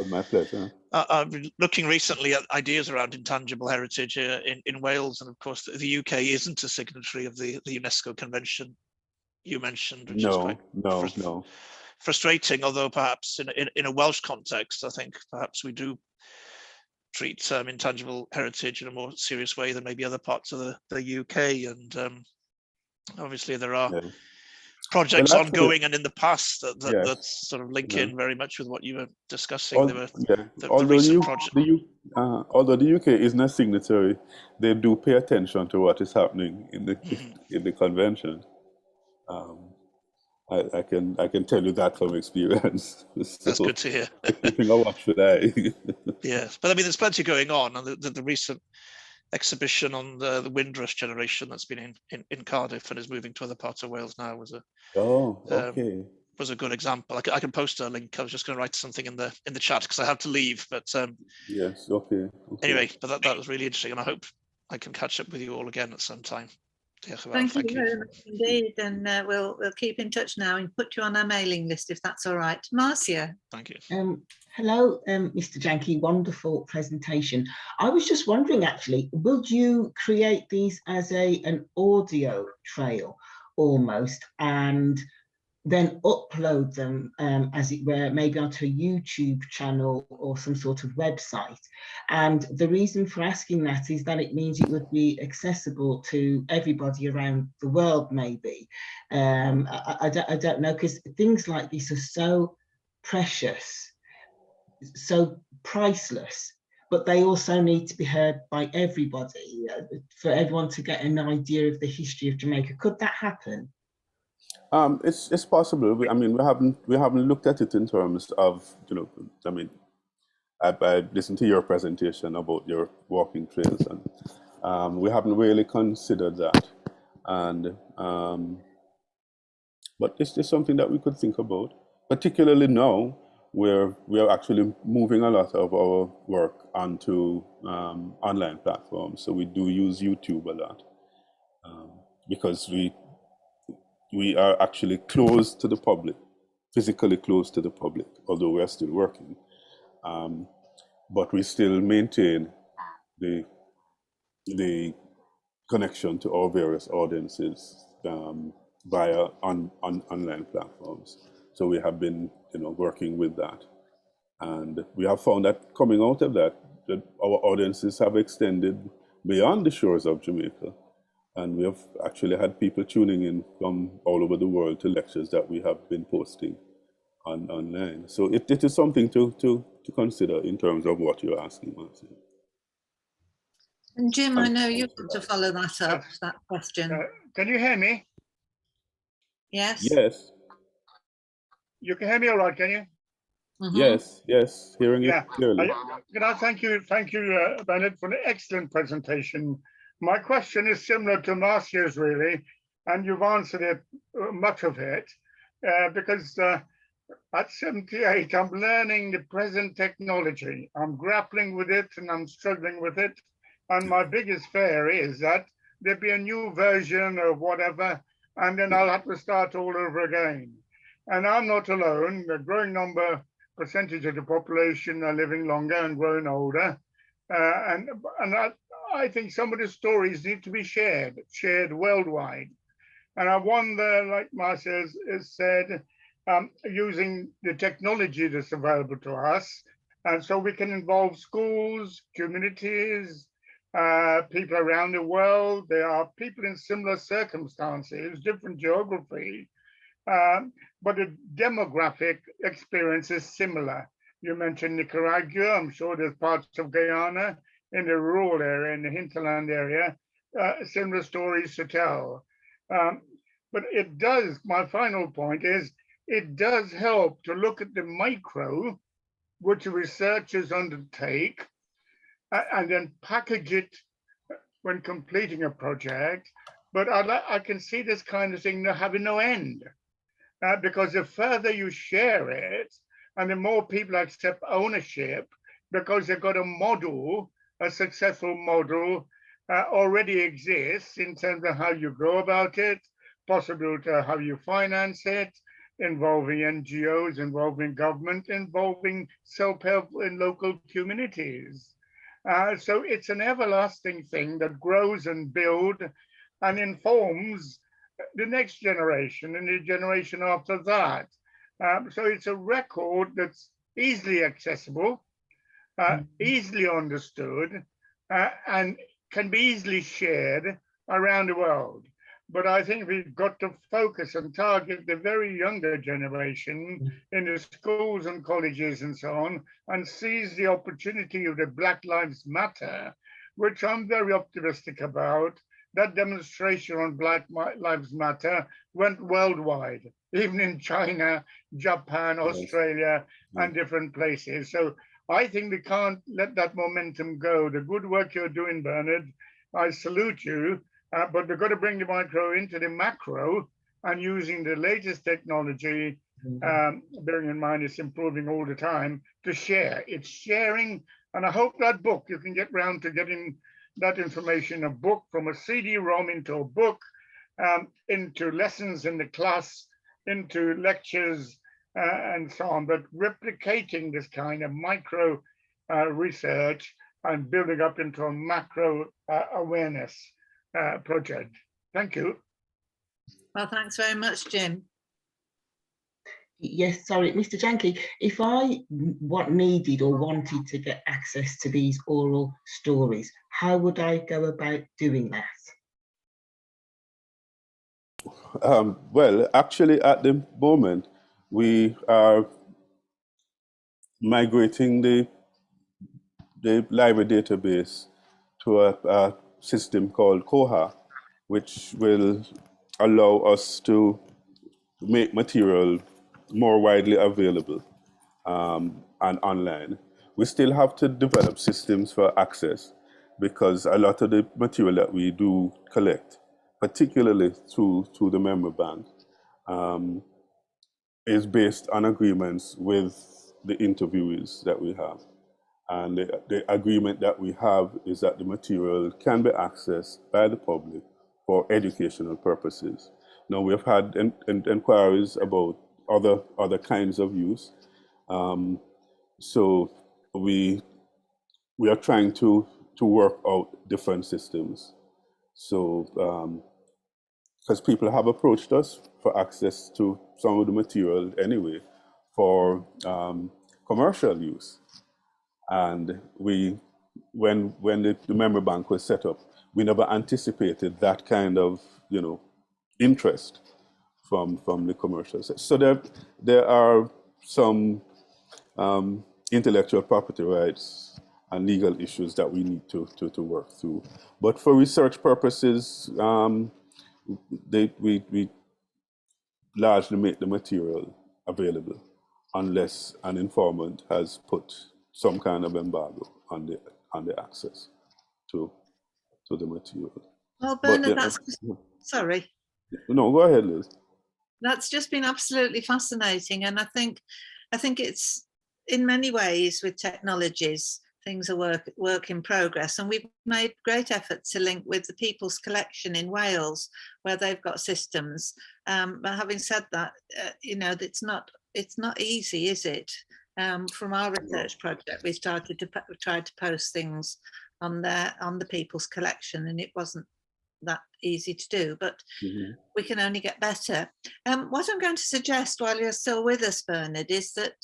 My pleasure. I've been looking recently at ideas around intangible heritage in Wales, and of course the UK isn't a signatory of the UNESCO convention you mentioned, which is quite frustrating. Although perhaps in a Welsh context, I think perhaps we do treat intangible heritage in a more serious way than maybe other parts of the UK. And obviously there are projects ongoing and in the past that sort of link in very much with what you were discussing. Although the UK isn't a signatory, they do pay attention to what is happening in the convention. I can tell you that from experience. That's good to hear. Keeping a watch for that. Yes, but I mean, there's plenty going on, and the recent exhibition on the Windrush generation that's been in Cardiff and is moving to other parts of Wales now was a good example. I can post a link. I was just going to write something in the chat because I have to leave. But yes, okay. Anyway, but that was really interesting, and I hope I can catch up with you all again at some time. Thank you very much indeed, and we'll keep in touch now and put you on our mailing list if that's all right. Marcia. Thank you. Hello, Mr. Jankee, wonderful presentation. I was just wondering, actually, would you create these as an audio trail almost, and then upload them, as it were, maybe onto a YouTube channel or some sort of website? And the reason for asking that is that it means it would be accessible to everybody around the world, maybe. I don't know, because things like this are so precious, so priceless, but they also need to be heard by everybody, for everyone to get an idea of the history of Jamaica. Could that happen? It's possible. I mean, we haven't looked at it in terms of, I mean, I listened to your presentation about your walking trails, and we haven't really considered that. And but it's just something that we could think about, particularly now where we are actually moving a lot of our work onto online platforms. So we do use YouTube a lot because we are actually close to the public, physically close to the public, although we are still working. But we still maintain the connection to our various audiences via online platforms. So we have been, working with that. And we have found that coming out of that our audiences have extended beyond the shores of Jamaica. And we have actually had people tuning in from all over the world to lectures that we have been posting online. So it is something to consider in terms of what you're asking, Marcia. And Jim, I know you want to follow that up, Yes. that question. Can you hear me? Yes? Yes, You can hear me all right, can you? Mhm. yes, hearing Yeah. it clearly. Can I thank you, Bernard, for an excellent presentation. My question is similar to last year's, really, and you've answered it, much of it, because at 78, I'm learning the present technology. I'm grappling with it and I'm struggling with it. And my biggest fear is that there'll be a new version of whatever, and then I'll have to start all over again. And I'm not alone. A growing percentage of the population are living longer and growing older. And I think some of the stories need to be shared worldwide. And I wonder, like Marcia has said, using the technology that's available to us. And so we can involve schools, communities, people around the world. There are people in similar circumstances, different geography, but the demographic experience is similar. You mentioned Nicaragua. I'm sure there's parts of Guyana in the rural area, in the hinterland area, similar stories to tell. But it does, my final point is, it does help to look at the micro, which researchers undertake, and then package it when completing a project. But I can see this kind of thing having no end, because the further you share it, and the more people accept ownership, because they've got a model, a successful model already exists in terms of how you go about it, possible to how you finance it, involving NGOs, involving government, involving self-help in local communities. So it's an everlasting thing that grows and builds and informs the next generation and the generation after that. So it's a record that's easily accessible, easily understood, and can be easily shared around the world. But I think we've got to focus and target the very younger generation in the schools and colleges and so on, and seize the opportunity of the Black Lives Matter, which I'm very optimistic about. That demonstration on Black Lives Matter went worldwide, even in China, Japan, Australia, and different places. So I think we can't let that momentum go. The good work you're doing, Bernard, I salute you. But we've got to bring the micro into the macro, and using the latest technology, bearing in mind it's improving all the time, to share. It's sharing, and I hope that book, you can get round to getting that information, a book from a CD-ROM into a book, into lessons in the class, into lectures, and so on, but replicating this kind of micro research and building up into a macro awareness project. Thank you. Well, thanks very much, Jim. Yes, sorry, Mr. Janke, if I needed or wanted to get access to these oral stories, how would I go about doing that? Well, actually, at the moment, we are migrating the library database to a system called Koha, which will allow us to make material more widely available and online. We still have to develop systems for access, because a lot of the material that we do collect, particularly through the member bank, is based on agreements with the interviewees that we have. And the agreement that we have is that the material can be accessed by the public for educational purposes. Now, we've had inquiries about other kinds of use. So we are trying to work out different systems. So, because people have approached us for access to some of the material anyway for commercial use. And when the member bank was set up, we never anticipated that kind of, interest from the commercial sector. So there are some intellectual property rights legal issues that we need to work through. But for research purposes, we largely make the material available unless an informant has put some kind of embargo on the access to the material. Well, Bernard, sorry. No, go ahead, Liz. That's just been absolutely fascinating, and I think it's in many ways with technologies things are work in progress, and we've made great efforts to link with the People's Collection in Wales, where they've got systems. But having said that, you know, it's not easy, is it? From our research project, we started to try to post things on the People's Collection, and it wasn't that easy to do, but we can only get better. What I'm going to suggest while you're still with us, Bernard, is that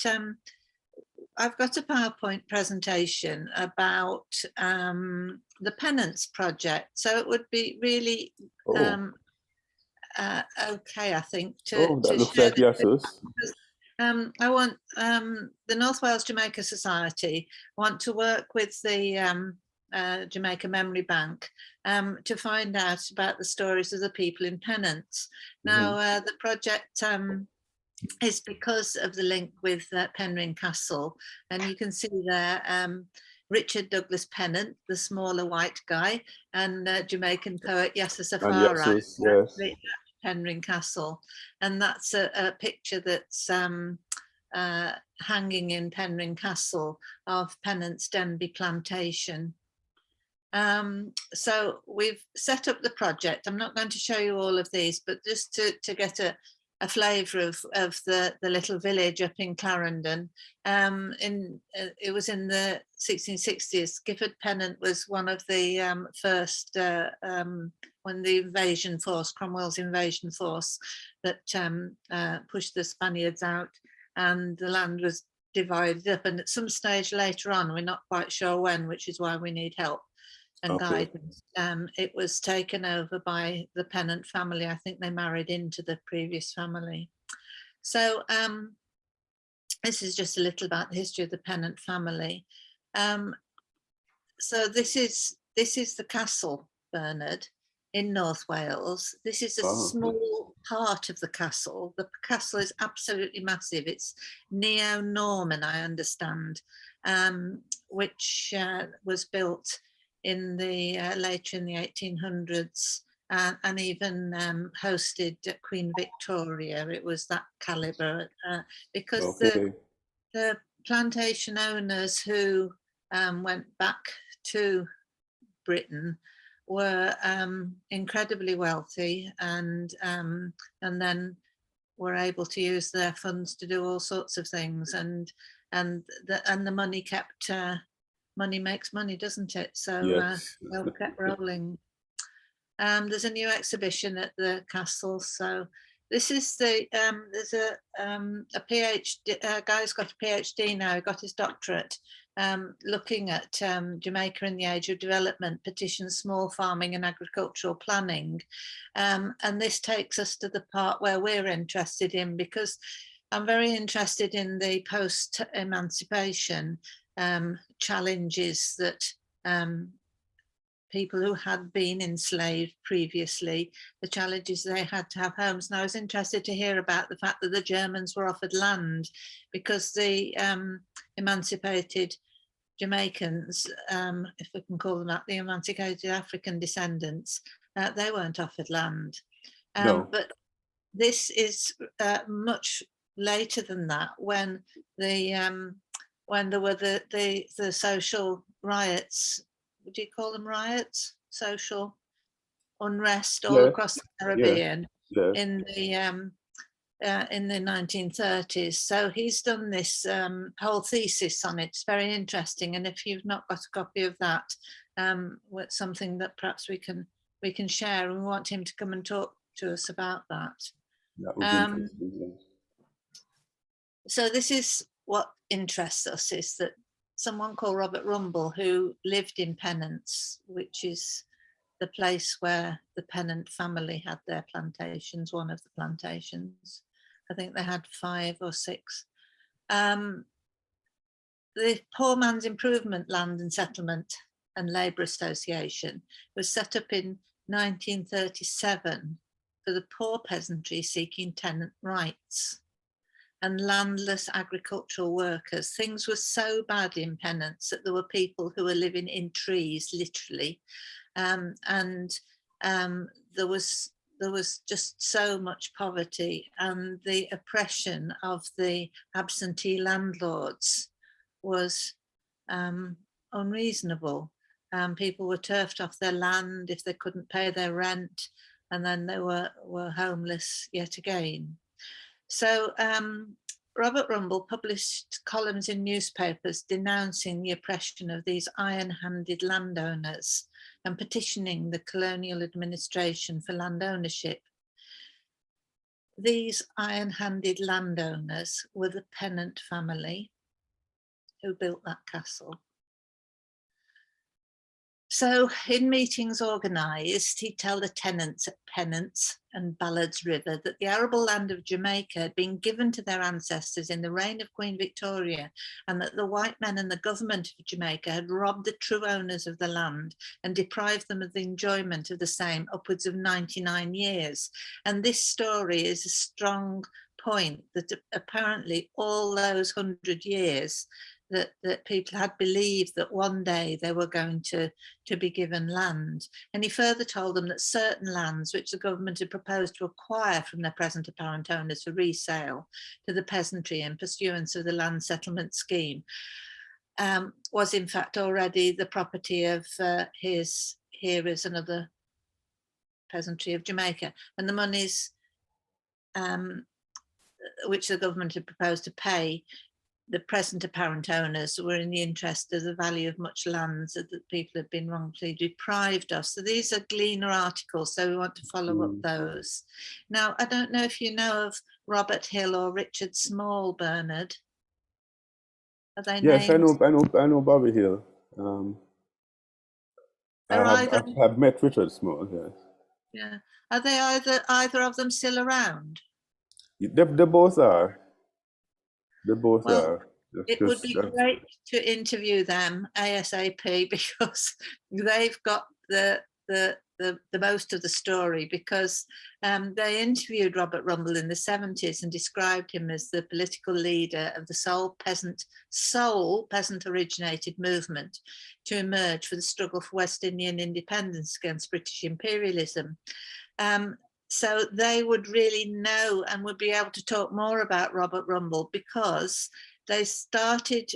I've got a PowerPoint presentation about the Penance Project, so it would be really okay, I think, to that looks share like yes. I want the North Wales Jamaica Society want to work with the Jamaica Memory Bank to find out about the stories of the people in penance. Now, the project is because of the link with Penrhyn Castle, and you can see there Richard Douglas Pennant, the smaller white guy, and Jamaican poet Yasser Safari, yes. Penrhyn Castle, and that's a picture that's hanging in Penrhyn Castle of Pennant's Denby plantation. So we've set up the project. I'm not going to show you all of these, but just to get a flavour of the little village up in Clarendon. It was in the 1660s. Gifford Pennant was one of the first, when the invasion force, Cromwell's invasion force, that pushed the Spaniards out, and the land was divided up. And at some stage later on, we're not quite sure when, which is why we need help and guidance. It was taken over by the Pennant family. I think they married into the previous family. So this is just a little about the history of the Pennant family. So this is the castle, Bernard, in North Wales. This is a small part of the castle. The castle is absolutely massive. It's neo-Norman, I understand, which was built in the later in the 1800s, and even hosted Queen Victoria. It was that caliber, because the plantation owners who went back to Britain were incredibly wealthy, and then were able to use their funds to do all sorts of things, and the money kept. Money makes money, doesn't it? So well, kept rolling. There's a new exhibition at the castle. So this is the there's a PhD guy's got a PhD now. He got his doctorate, looking at Jamaica in the age of development, petitions, small farming, and agricultural planning. And this takes us to the part where we're interested in, because I'm very interested in the post-emancipation challenges that people who had been enslaved previously, the challenges they had to have homes. And I was interested to hear about the fact that the Germans were offered land, because the emancipated Jamaicans, if we can call them that, the emancipated African descendants, they weren't offered land. No. But this is much later than that, when there were the social riots. Would you call them riots? Social unrest all across the Caribbean in the 1930s. So he's done this whole thesis on it. It's very interesting, and if you've not got a copy of that, it's something that perhaps we can share, and we want him to come and talk to us about that. That would be interesting. So this is what interests us, is that someone called Robert Rumble, who lived in Pennance, which is the place where the Pennant family had their plantations, one of the plantations. I think they had 5 or 6. the Poor Man's Improvement Land and Settlement and Labour Association was set up in 1937 for the poor peasantry seeking tenant rights and landless agricultural workers. Things were so bad in Pennants that there were people who were living in trees, literally, and there was just so much poverty, and the oppression of the absentee landlords was unreasonable. People were turfed off their land if they couldn't pay their rent, and then they were homeless yet again. So Robert Rumble published columns in newspapers denouncing the oppression of these iron-handed landowners and petitioning the colonial administration for land ownership. These iron-handed landowners were the Pennant family who built that castle. So in meetings organised, he'd tell the tenants at Pennants and Ballards River that the arable land of Jamaica had been given to their ancestors in the reign of Queen Victoria, and that the white men and the government of Jamaica had robbed the true owners of the land and deprived them of the enjoyment of the same upwards of 99 years. And this story is a strong point that apparently all those 100 years that people had believed that one day they were going to be given land. And he further told them that certain lands which the government had proposed to acquire from their present apparent owners for resale to the peasantry in pursuance of the land settlement scheme was in fact already the property of his hearers and other peasantry of Jamaica. And the monies which the government had proposed to pay the present apparent owners were in the interest of the value of much lands that people had been wrongfully deprived of. So these are Gleaner articles, so we want to follow up those. Now, I don't know if you know of Robert Hill or Richard Small, Bernard. Are they Yes, names? I know Bobby Hill. I have met Richard Small, yes. Yeah. Are they either of them still around? They both are. They both are. It would be great to interview them ASAP because they've got the most of the story, because they interviewed Robert Rumble in the 70s and described him as the political leader of the sole peasant originated movement to emerge for the struggle for West Indian independence against British imperialism. So they would really know and would be able to talk more about Robert Rumble, because they started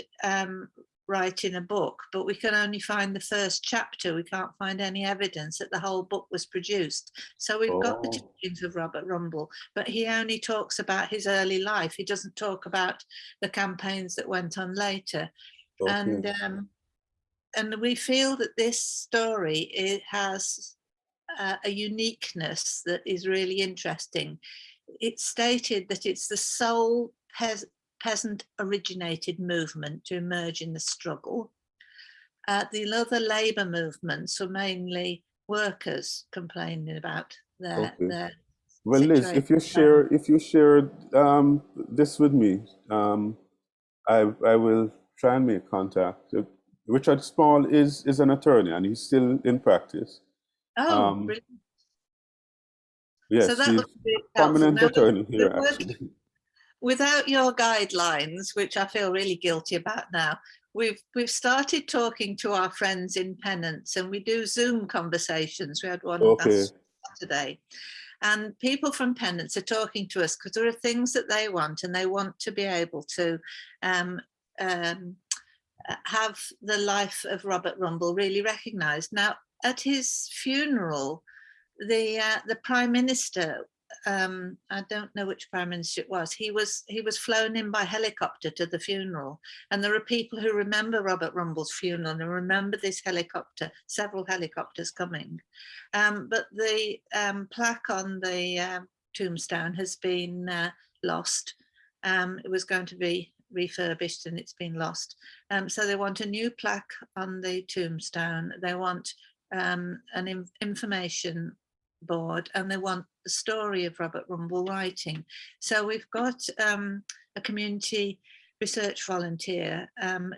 writing a book, but we can only find the first chapter. We can't find any evidence that the whole book was produced. So we've got the teachings of Robert Rumble, but he only talks about his early life. He doesn't talk about the campaigns that went on later. And we feel that this story has a uniqueness that is really interesting. It's stated that it's the sole peasant originated movement to emerge in the struggle. The other labour movements were mainly workers complaining about their well, situation. Liz, if you share this with me, I will try and make contact. Richard Small is an attorney and he's still in practice. Oh, brilliant. Yes, so that he's would be a prominent attorney here, actually. Without your guidelines, which I feel really guilty about now, we've started talking to our friends in Pennants, and we do Zoom conversations. We had one last Saturday, and people from Pennants are talking to us because there are things that they want, and they want to be able to have the life of Robert Rumble really recognised. Now, at his funeral, the Prime Minister, I don't know which Prime Minister it was, he was flown in by helicopter to the funeral, and there are people who remember Robert Rumble's funeral and remember this helicopter, several helicopters coming. But the plaque on the tombstone has been lost. It was going to be refurbished and it's been lost. So they want a new plaque on the tombstone. They want an information board, and they want the story of Robert Rumble writing. So we've got a community research volunteer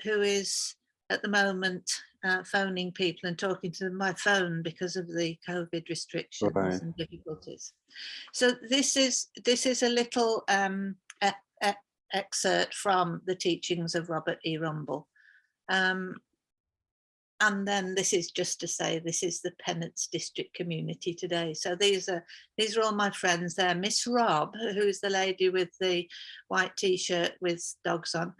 who is at the moment phoning people and talking to them by phone because of the COVID restrictions Right. and difficulties. So this is a little excerpt from the teachings of Robert E. Rumble. And then this is just to say this is the Pennants District community today. So these are all my friends there. Miss Rob, who's the lady with the white t-shirt with dogs on,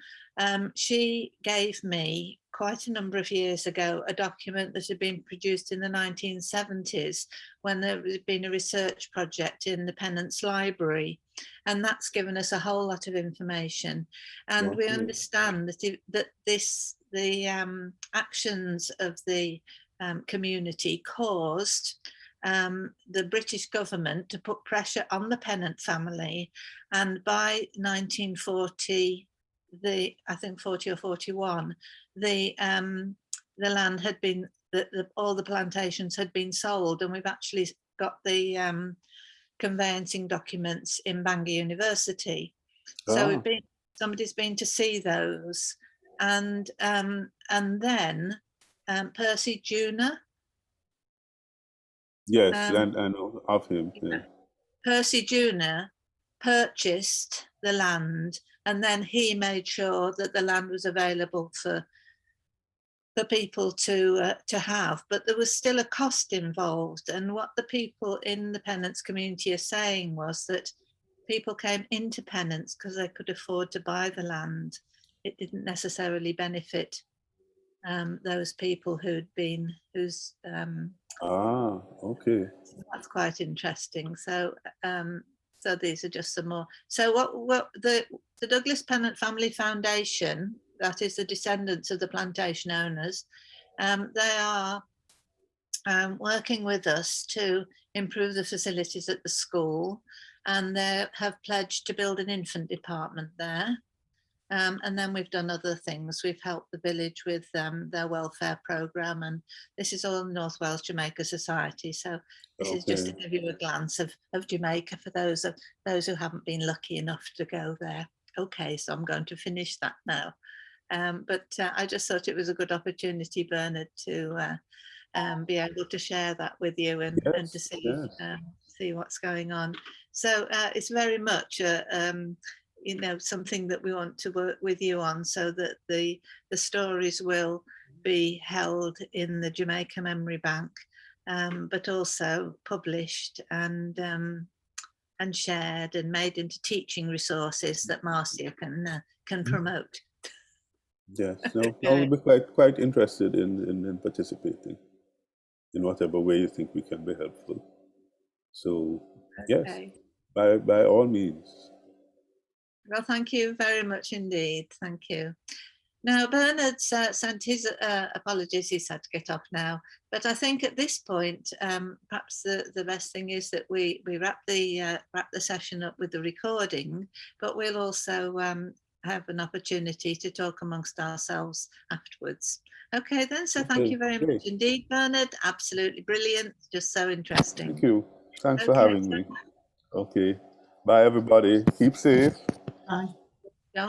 she gave me quite a number of years ago a document that had been produced in the 1970s when there had been a research project in the Pennants Library, and that's given us a whole lot of information. And we understand that the actions of the community caused the British government to put pressure on the Pennant family, and by 1940, I think 40 or 41, the land had been, all the plantations had been sold, and we've actually got the conveyancing documents in Bangor University. So somebody's been to see those, and then Percy Junior. Yes, and of him. Yeah. Percy Junior purchased the land, and then he made sure that the land was available for people to have, but there was still a cost involved. And what the people in the Pennants community are saying was that people came into Pennants because they could afford to buy the land. It didn't necessarily benefit those people whose okay. that's quite interesting. So so these are just some more. So what the Douglas Pennant Family Foundation, that is the descendants of the plantation owners, they are working with us to improve the facilities at the school, and they have pledged to build an infant department there. And then we've done other things. We've helped the village with their welfare programme, and this is all North Wales Jamaica Society. So this is just to give you a glance of Jamaica for those who haven't been lucky enough to go there. Okay, so I'm going to finish that now. But I just thought it was a good opportunity, Bernard, to be able to share that with you and to see what's going on. So it's very much something that we want to work with you on, so that the stories will be held in the Jamaica Memory Bank, but also published and shared and made into teaching resources that Marcia can promote. Yes, no, we'll be quite interested in participating in whatever way you think we can be helpful. So yes, by all means. Well, thank you very much indeed. Thank you. Now, Bernard's sent his apologies. He's had to get off now. But I think at this point, perhaps the best thing is that we wrap the session up with the recording, but we'll also have an opportunity to talk amongst ourselves afterwards. Okay, then. So thank you very much indeed, Bernard. Absolutely brilliant. Just so interesting. Thank you. Thanks for having me. Okay. Bye, everybody. Keep safe. Bye. Don't